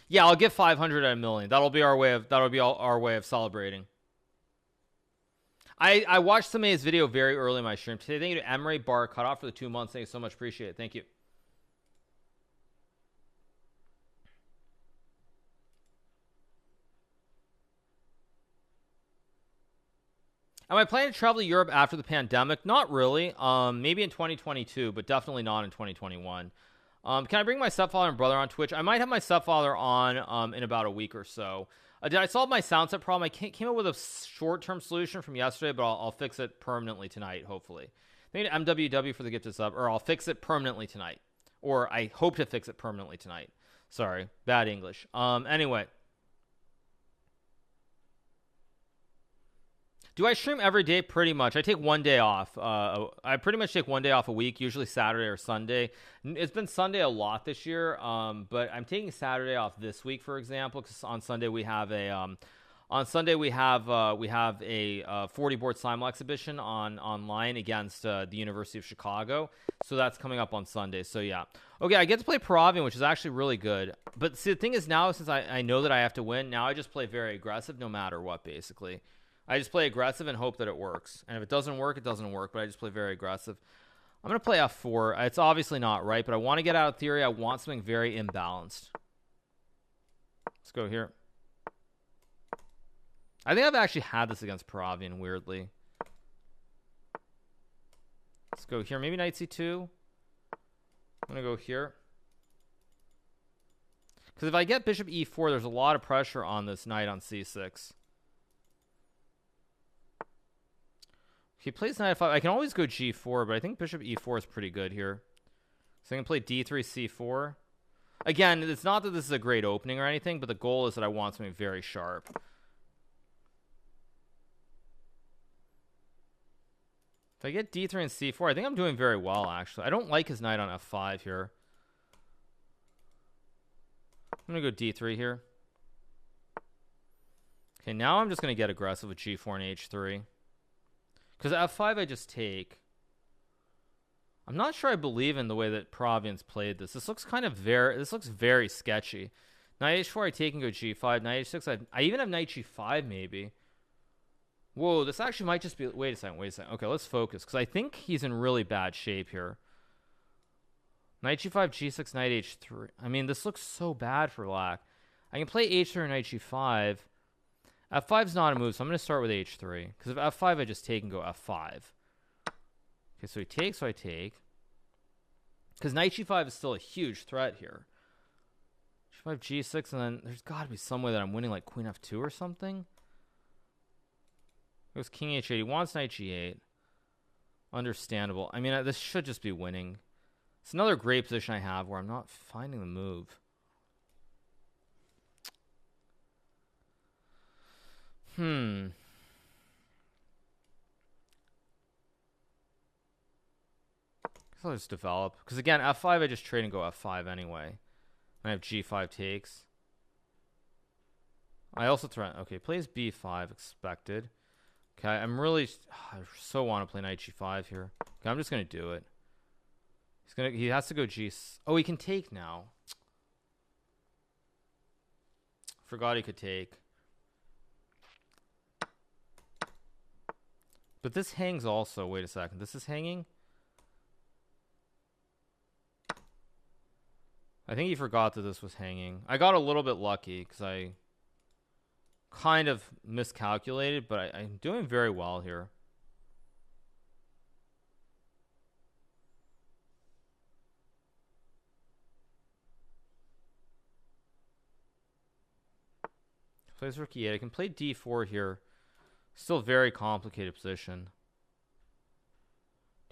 Yeah, I'll give 500 at a million. That'll be our way of celebrating. I watched Same's video very early in my stream today. Thank you to Emery Bar cut off for the 2 months. Thank you so much. Appreciate it. Thank you. Am I planning to travel to Europe after the pandemic? Not really. Maybe in 2022, but definitely not in 2021. Can I bring my stepfather and brother on Twitch? I might have my stepfather on in about a week or so. Did I solve my sound set problem? I came up with a short-term solution from yesterday, but I'll fix it permanently tonight, hopefully. Thank you to MWW for the gift of sub, or I'll fix it permanently tonight. Or I hope to fix it permanently tonight. Sorry, bad English. Anyway. Do I stream every day? Pretty much. I take 1 day off. I pretty much take 1 day off a week, usually Saturday or Sunday. It's been Sunday a lot this year, but I'm taking Saturday off this week, for example, because on Sunday we have a 40 board simul exhibition online against the University of Chicago. So that's coming up on Sunday. So yeah. Okay, I get to play Paravyan, which is actually really good. But see, the thing is now, since I know that I have to win, now I just play very aggressive no matter what, basically. I just play aggressive and hope that it works. And if it doesn't work, it doesn't work. But I just play very aggressive. I'm going to play f4. It's obviously not right, but I want to get out of theory. I want something very imbalanced. Let's go here. I think I've actually had this against Paravyan, weirdly. Let's go here. Maybe knight c2. I'm going to go here. Because if I get bishop e4, there's a lot of pressure on this knight on c6. He plays knight f5. I can always go g4, but I think bishop e4 is pretty good here. So I can play d3, c4. Again, it's not that this is a great opening or anything, but the goal is that I want something very sharp. If I get d3 and c4, I think I'm doing very well, actually. I don't like his knight on f5 here. I'm going to go d3 here. Okay, now I'm just going to get aggressive with g4 and h3. Because f5 I just take. I'm not sure I believe in the way that Paravyan's played this. This looks very sketchy. Knight h4 I take and go g5. Knight h6 I even have knight g5 maybe. Whoa, this actually might just be... Wait a second. Okay, let's focus. Because I think he's in really bad shape here. Knight g5, g6, knight h3. I mean, this looks so bad for black. I can play h3 or knight g5. f5's not a move, so I'm going to start with h3. Because if f5, I just take and go f5. Okay, so he takes, so I take. Because knight g5 is still a huge threat here. g5, g6, and then there's got to be some way that I'm winning, like queen f2 or something. Goes king h8. He wants knight g8. Understandable. I mean, this should just be winning. It's another great position I have where I'm not finding the move. I'll just develop. Because again, f5, I just trade and go f5 anyway. I have g5 takes. I also threat. Okay, plays b5, expected. Okay, I so want to play knight g5 here. Okay, I'm just going to do it. He has to go g... Oh, he can take now. Forgot he could take. But this hangs also. Wait a second. This is hanging? I think he forgot that this was hanging. I got a little bit lucky because I kind of miscalculated, but I'm doing very well here. Plays rook e8. I can play d4 here. Still very complicated position.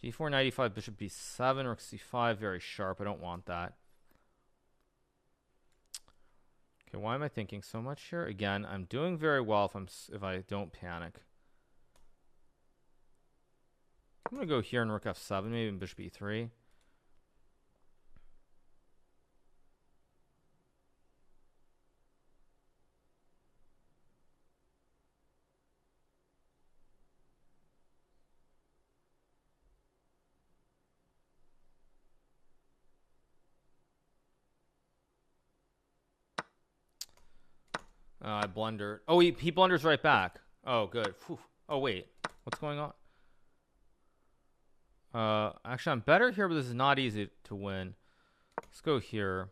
d4, knight e5, bishop b7, rook c5. Very sharp. I don't want that. Okay, why am I thinking so much here? Again, I'm doing very well if I don't panic. I'm gonna go here and rook f7, maybe in bishop e3. I blundered. Oh, he blunders right back. Oh, good. Whew. Oh, wait. What's going on? Actually, I'm better here, but this is not easy to win. Let's go here.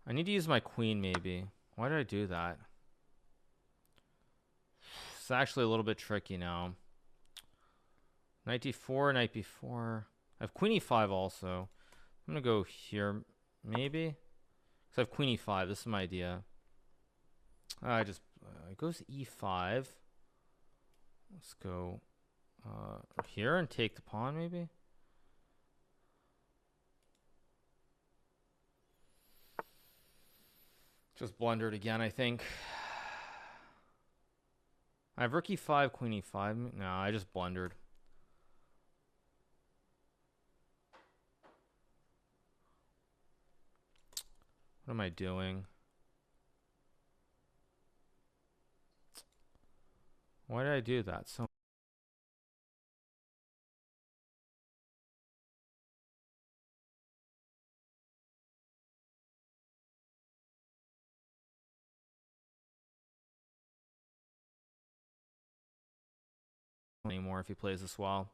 I need to use my queen, maybe. Why did I do that? It's actually a little bit tricky now. Knight d4, knight b4. I have queen e5 also. I'm going to go here, maybe. Because I have queen e5. This is my idea. It goes e5. Let's go here and take the pawn, maybe. Just blundered again, I think. I have rook e5, queen e5. No, I just blundered. What am I doing? Why did I do that? So anymore if he plays this well.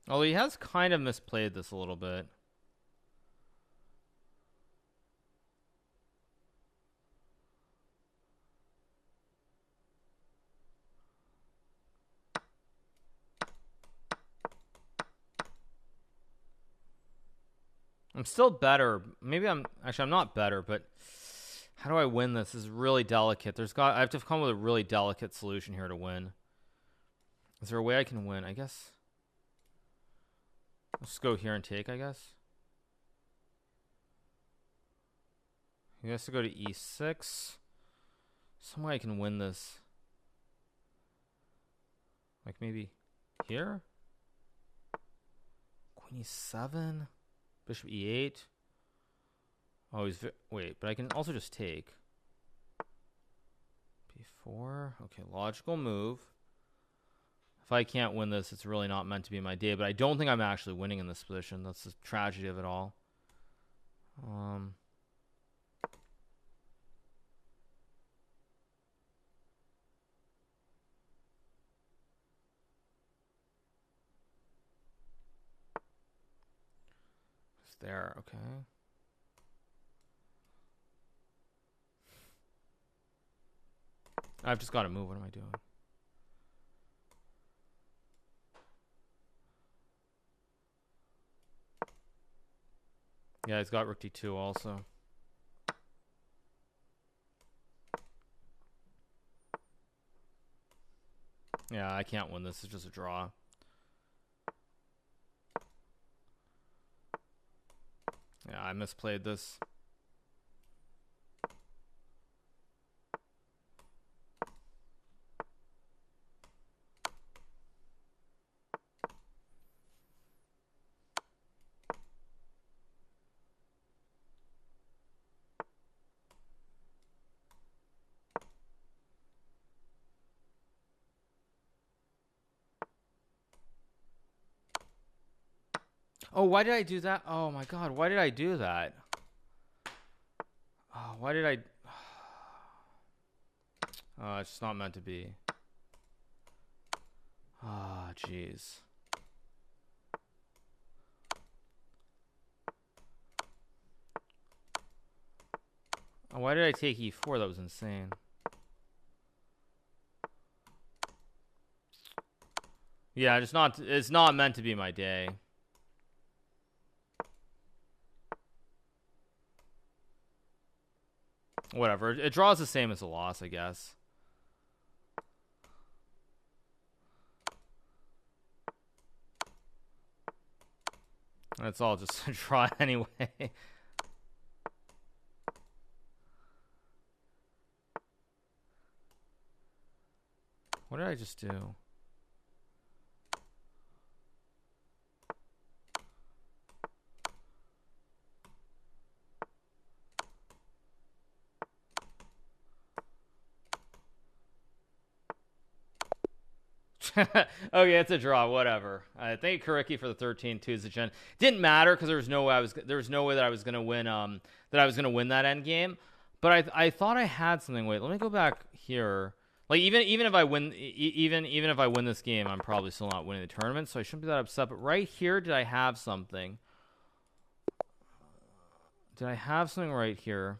Although he has kind of misplayed this a little bit. I'm still better. Maybe I'm not better, but how do I win this? This is really delicate. I have to come with a really delicate solution here to win. Is there a way I can win? I guess. Let's go here and take, I guess. He has to go to e6. Some way I can win this. Like maybe here? Queen e7. Bishop e8. Oh, wait, but I can also just take. b4. Okay, logical move. If I can't win this, it's really not meant to be my day, but I don't think I'm actually winning in this position. That's the tragedy of it all. It's there, okay. I've just got to move. What am I doing? Yeah, he's got rook d2 also. Yeah, I can't win this. It's just a draw. Yeah, I misplayed this. Oh, why did I do that? Oh my god, why did I do that? Oh, why did I? Oh, it's just not meant to be. Ah, oh, jeez. Oh, why did I take e4? That was insane. Yeah, it's not meant to be my day. Whatever. It draws the same as a loss, I guess. It's all just a draw anyway. What did I just do? Okay, it's a draw. Whatever. Thank you, Kariki, for the 13-2 is the gen. Didn't matter because there was no way that I was gonna win. That I was gonna win that end game. But I thought I had something. Wait, let me go back here. Like even if I win, even if I win this game, I'm probably still not winning the tournament. So I shouldn't be that upset. But right here, did I have something? Did I have something right here?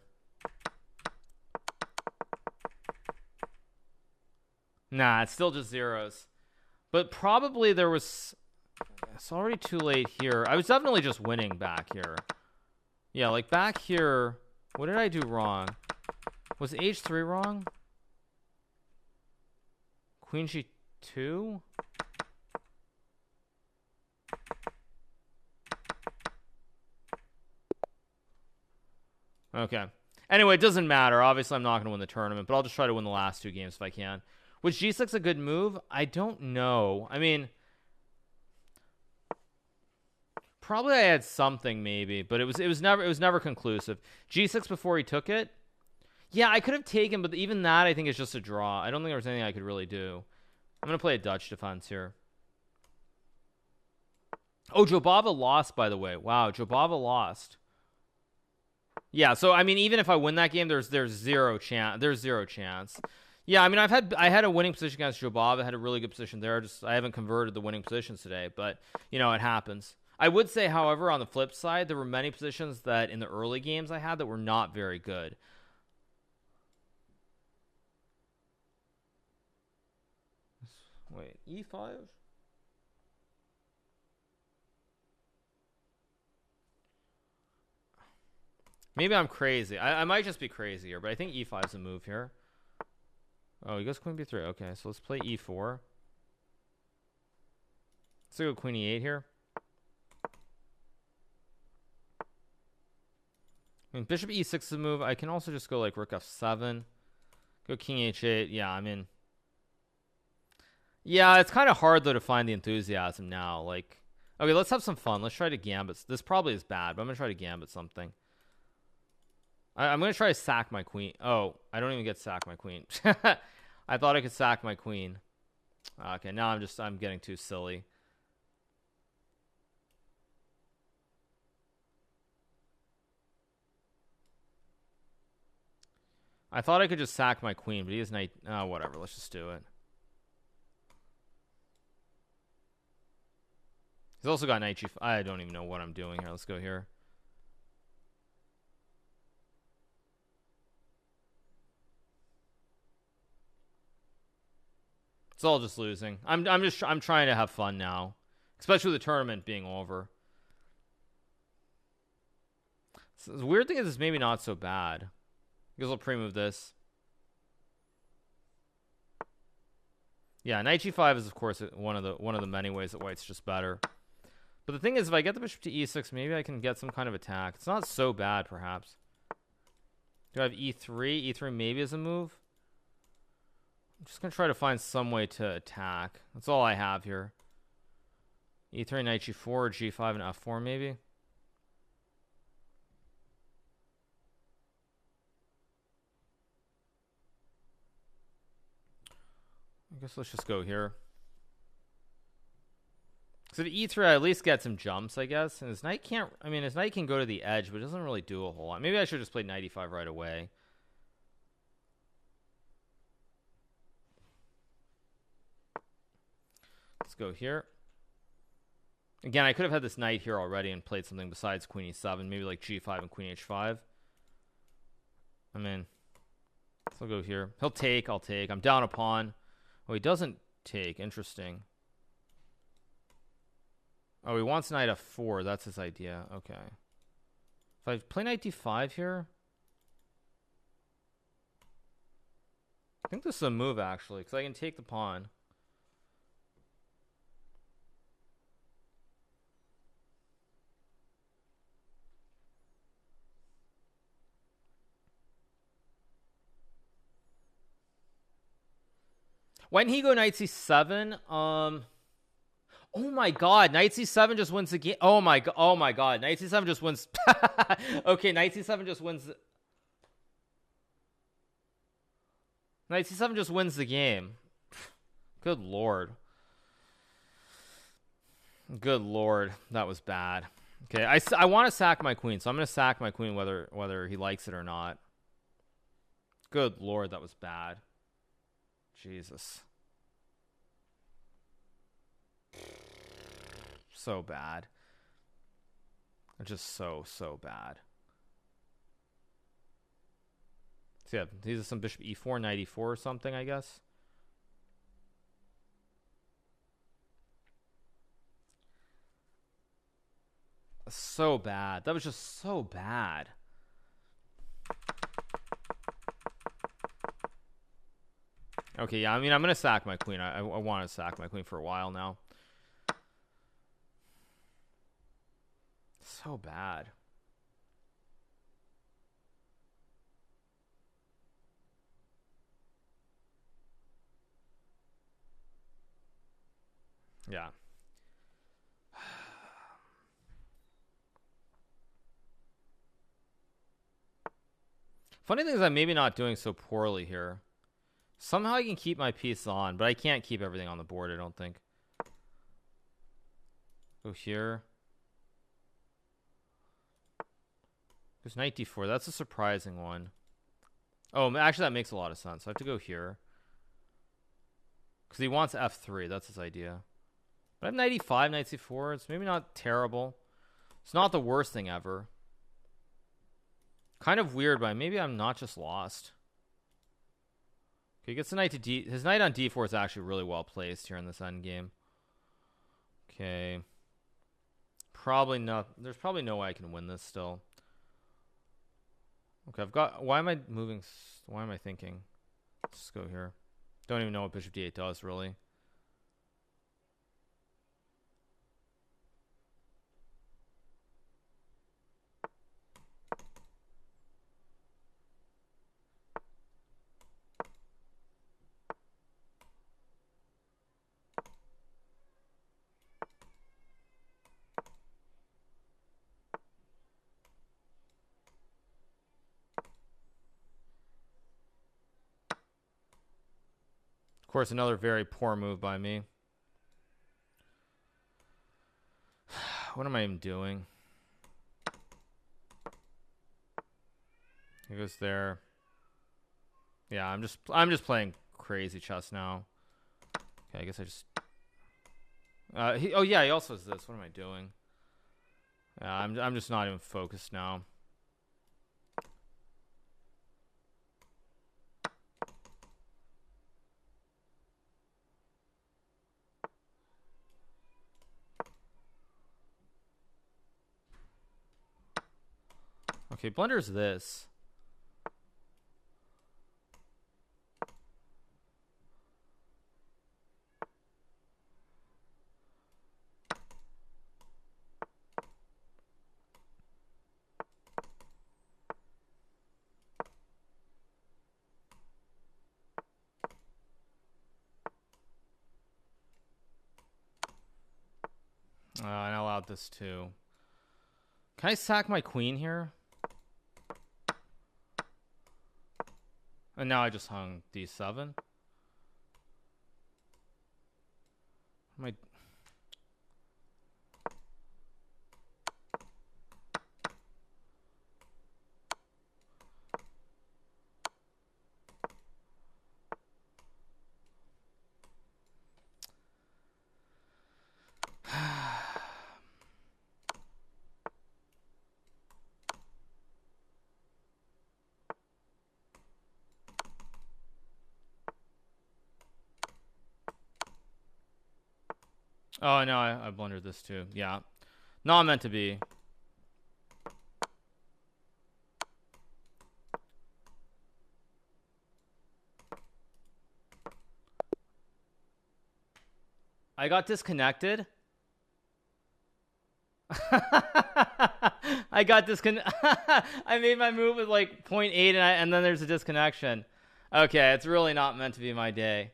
Nah, it's still just zeros. But probably there was... It's already too late here. I was definitely just winning back here. Yeah, like back here... What did I do wrong? Was h3 wrong? Queen g2? Okay. Anyway, it doesn't matter. Obviously, I'm not going to win the tournament, but I'll just try to win the last two games if I can. Was g6 a good move? I don't know. I mean, probably I had something maybe, but it was never conclusive. G6 before he took it. Yeah, I could have taken, but even that I think is just a draw. I don't think there was anything I could really do. I'm gonna play a Dutch defense here. Oh, Jobava lost, by the way. Wow, Jobava lost. Yeah, so I mean, even if I win that game, there's zero chance. There's zero chance. Yeah, I mean, I had a winning position against Jobava. I had a really good position there. Just I haven't converted the winning positions today, but you know it happens. I would say, however, on the flip side, there were many positions that in the early games I had that were not very good. Wait, e5. Maybe I'm crazy. I might just be crazy here, but I think e5 is a move here. Oh, he goes queen b3. Okay, so let's play e4. Let's go queen e8 here. I mean, bishop e6 is a move. I can also just go like rook f7. Go king h8. Yeah, I mean... Yeah, it's kind of hard, though, to find the enthusiasm now. Like, okay, let's have some fun. Let's try to gambit. This probably is bad, but I'm going to try to gambit something. I'm going to try to sack my queen. Oh, I don't even get to sack my queen. I thought I could sack my queen. Okay, now I'm getting too silly. I thought I could just sack my queen, but he has knight. Oh, whatever. Let's just do it. He's also got knight g5. I don't even know what I'm doing here. Let's go here. It's all just losing. I'm trying to have fun now, especially with the tournament being over. So the weird thing is, it's maybe not so bad. Because I'll pre-move this. Yeah, knight g5 is of course one of the many ways that white's just better. But the thing is, if I get the bishop to e6, maybe I can get some kind of attack. It's not so bad, perhaps. Do I have e3? E3 maybe is a move. I'm just going to try to find some way to attack. That's all I have here. E3, knight g4, g5, and f4 maybe. I guess let's just go here. Because if E3, I at least get some jumps, I guess. And his knight can't... I mean, his knight can go to the edge, but it doesn't really do a whole lot. Maybe I should just play knight E5 right away. Let's go here. Again, I could have had this knight here already and played something besides queen E7. Maybe like G5 and queen H5. I mean... So I'll go here. He'll take. I'll take. I'm down a pawn. Oh, he doesn't take. Interesting. Oh, he wants knight f4. That's his idea. Okay. If I play knight d5 here, I think this is a move, actually, because I can take the pawn. Why didn't he go knight c7? Oh my god, knight c7 just wins the game. Oh my god, knight c7 just wins. Okay, knight c7 just wins. Knight c7 just wins the game. Good lord. Good lord, that was bad. Okay, I want to sack my queen, so I'm going to sack my queen whether he likes it or not. Good lord, that was bad. Jesus. So bad. Just so bad. So yeah, these are some bishop e4, knight e4 or something, I guess. So bad. That was just so bad. Okay, yeah, I mean, I'm going to sack my queen. I want to sack my queen for a while now. So bad. Yeah. Funny thing is I'm maybe not doing so poorly here. Somehow I can keep my piece on, but I can't keep everything on the board, I don't think. Go here. There's knight d4. That's a surprising one. Oh, actually, that makes a lot of sense. I have to go here. Because he wants f3. That's his idea. But I have knight e5, knight c4. It's maybe not terrible. It's not the worst thing ever. Kind of weird, but maybe I'm not just lost. Okay, he gets the knight to d. His knight on d4 is actually really well placed here in this endgame. Okay. Probably not. There's probably no way I can win this still. Okay, I've got... Why am I moving? Why am I thinking? Let's just go here. Don't even know what bishop d8 does, really. Of course, another very poor move by me. What am I even doing? He goes there. Yeah, I'm just playing crazy chess now. Okay, I guess I just... oh yeah, he also has this. What am I doing? Yeah, I'm just not even focused now. Okay, blunder's this. And I allowed this too. Can I sack my queen here? And now I just hung d7. Oh, no, I blundered this too. Yeah. Not meant to be. I got disconnected. I got I made my move with like 0.8 and then there's a disconnection. Okay, it's really not meant to be my day.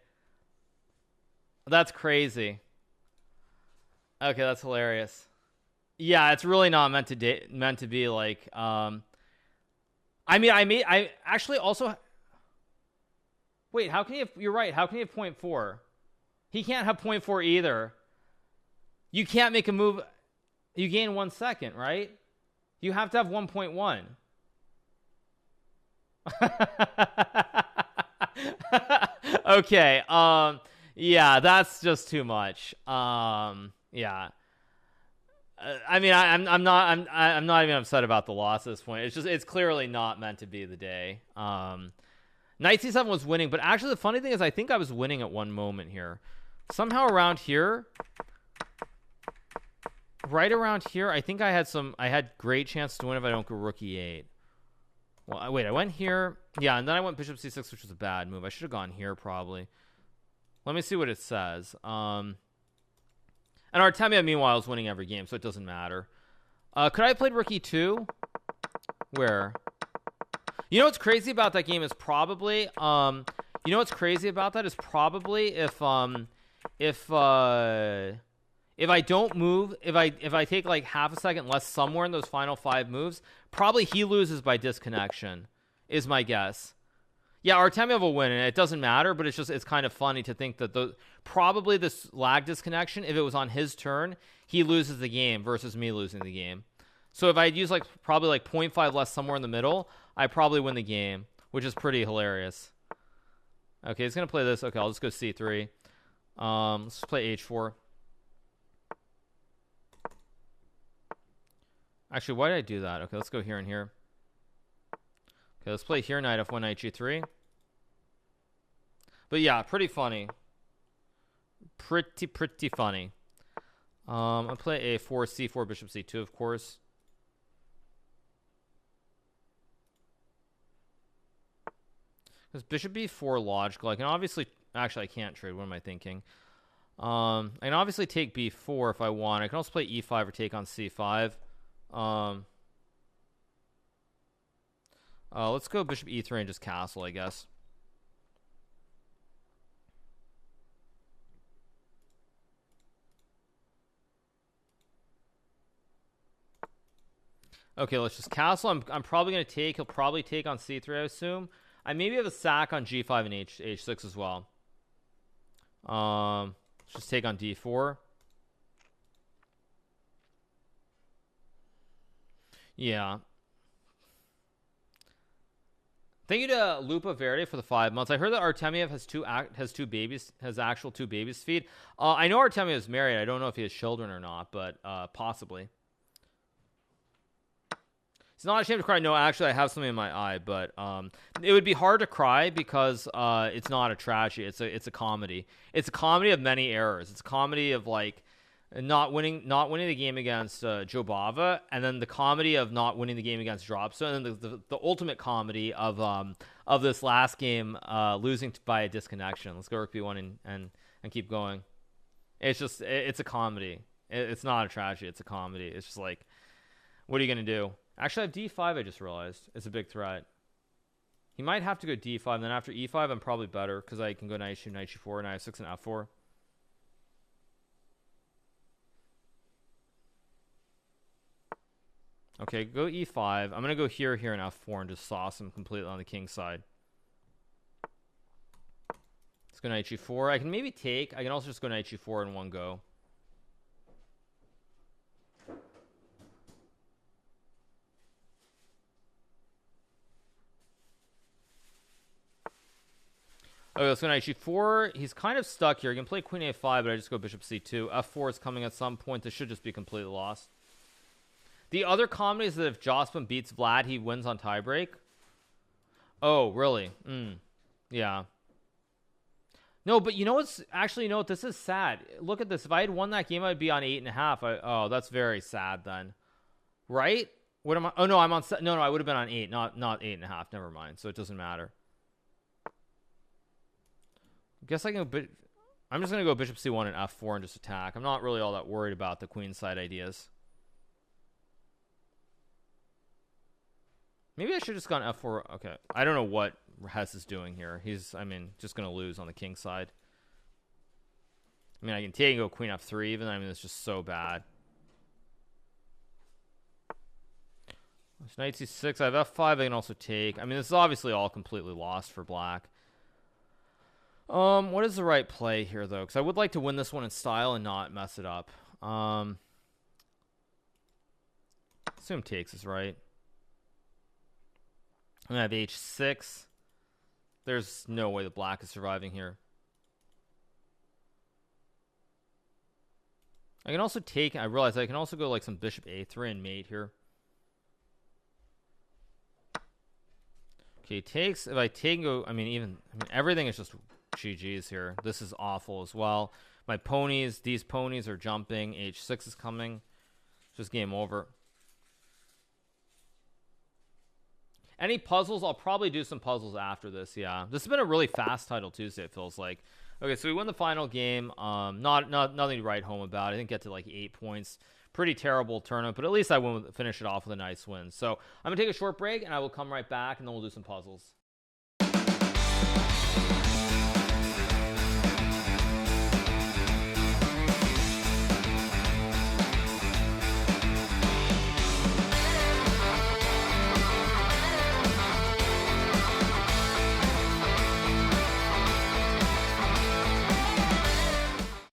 That's crazy. Okay, that's hilarious. Yeah, it's really not meant to be like I mean, I actually also wait, how can you have, you're right, how can you have 0.4? He can't have 0.4 either. You can't make a move. You gain 1 second, right? You have to have 1.1. Okay. Yeah, that's just too much. Yeah. I mean, I'm not even upset about the loss at this point. It's clearly not meant to be the day. Knight C7 was winning, but actually the funny thing is I think I was winning at one moment here. Somehow around here, right around here, I think I had great chance to win if I don't go rook e8. Well, wait, I went here. Yeah, and then I went bishop c6, which was a bad move. I should have gone here probably. Let me see what it says. And Artemiev, meanwhile, is winning every game, so it doesn't matter. Could I have played rook e2? Where? You know what's crazy about that game is probably you know what's crazy about that is probably if I don't move, if I take like half a second less somewhere in those final 5 moves, probably he loses by disconnection, is my guess. Yeah, Artemiev will win, and it doesn't matter, but it's kind of funny to think that probably this lag disconnection, if it was on his turn, he loses the game versus me losing the game. So if I'd use probably 0.5 less somewhere in the middle, I probably win the game, which is pretty hilarious. Okay, he's gonna play this. Okay, I'll just go c3. Let's play h4. Actually, why did I do that? Okay, let's go here and here. Okay, let's play here, knight f1, knight g3. But yeah, pretty funny. Pretty funny. I'll play a4, c4, bishop c2, of course. Because bishop b4 logical. I can obviously... Actually, I can't trade. What am I thinking? I can obviously take b4 if I want. I can also play e5 or take on c5. Let's go bishop e3 and just castle, I guess. Okay, let's just castle. I'm probably going to take. He'll probably take on c3, I assume. I maybe have a sack on g5 and h6 as well. Let's just take on d4. Yeah. Thank you to Lupa Verde for the 5 months. I heard that Artemiev has actual two babies to feed. I know Artemiev is married. I don't know if he has children or not, but possibly. It's not ashamed to cry. No, actually, I have something in my eye, but it would be hard to cry because it's not a tragedy. It's a comedy. It's a comedy of many errors. It's a comedy of like not winning the game against Jobava, and then the comedy of not winning the game against Dropstone, and then the ultimate comedy of this last game losing by a disconnection. Let's go rook b1 and keep going. It's a comedy. It's not a tragedy. It's a comedy. It's just like, what are you gonna do? Actually, I have d5. I just realized it's a big threat. He might have to go d5, and then after e5, I'm probably better because I can go knight h2, knight g4, knight f6, and f4. Okay, go e5. I'm going to go here, here, and f4 and just sauce him completely on the king side. Let's go knight g4. I can maybe take. I can also just go knight g4 in one go. Okay, let's go knight g4. He's kind of stuck here. He can play queen a5, but I just go bishop c2. f4 is coming at some point. This should just be completely lost. The other comedy is that if Jospin beats Vlad, he wins on tiebreak. Oh, really? Yeah. No, but you know what's actually, you know what, this is sad. Look at this. If I had won that game, I'd be on 8.5. Oh, that's very sad then. Right? What am I? Oh no, I'm on. No, I would have been on 8, not 8.5. Never mind. So it doesn't matter. I guess I can. I'm just gonna go bishop c1 and f4 and just attack. I'm not really all that worried about the queenside ideas. Maybe I should have just gone f4. Okay, I don't know what Hess is doing here. He's, I mean, just gonna lose on the king side. I mean, I can take and go queen f3 even. I mean, it's just so bad. Knight c6. I have f5. I can also take. I mean, this is obviously all completely lost for black. What is the right play here, though? Because I would like to win this one in style and not mess it up. Assume takes is right. I'm going to have h6. There's no way the black is surviving here. I can also take... I realize I can also go like some bishop a3 and mate here. Okay, takes. If I take and go... I mean, everything is just GG's here. This is awful as well. My ponies, these ponies are jumping. h6 is coming. Just game over. Any puzzles? I'll probably do some puzzles after this. Yeah, this has been a really fast Title Tuesday. It feels like. Okay, so we won the final game. Nothing to write home about. I didn't get to like 8 points. Pretty terrible tournament, but at least I finish it off with a nice win. So I'm gonna take a short break, and I will come right back, and then we'll do some puzzles.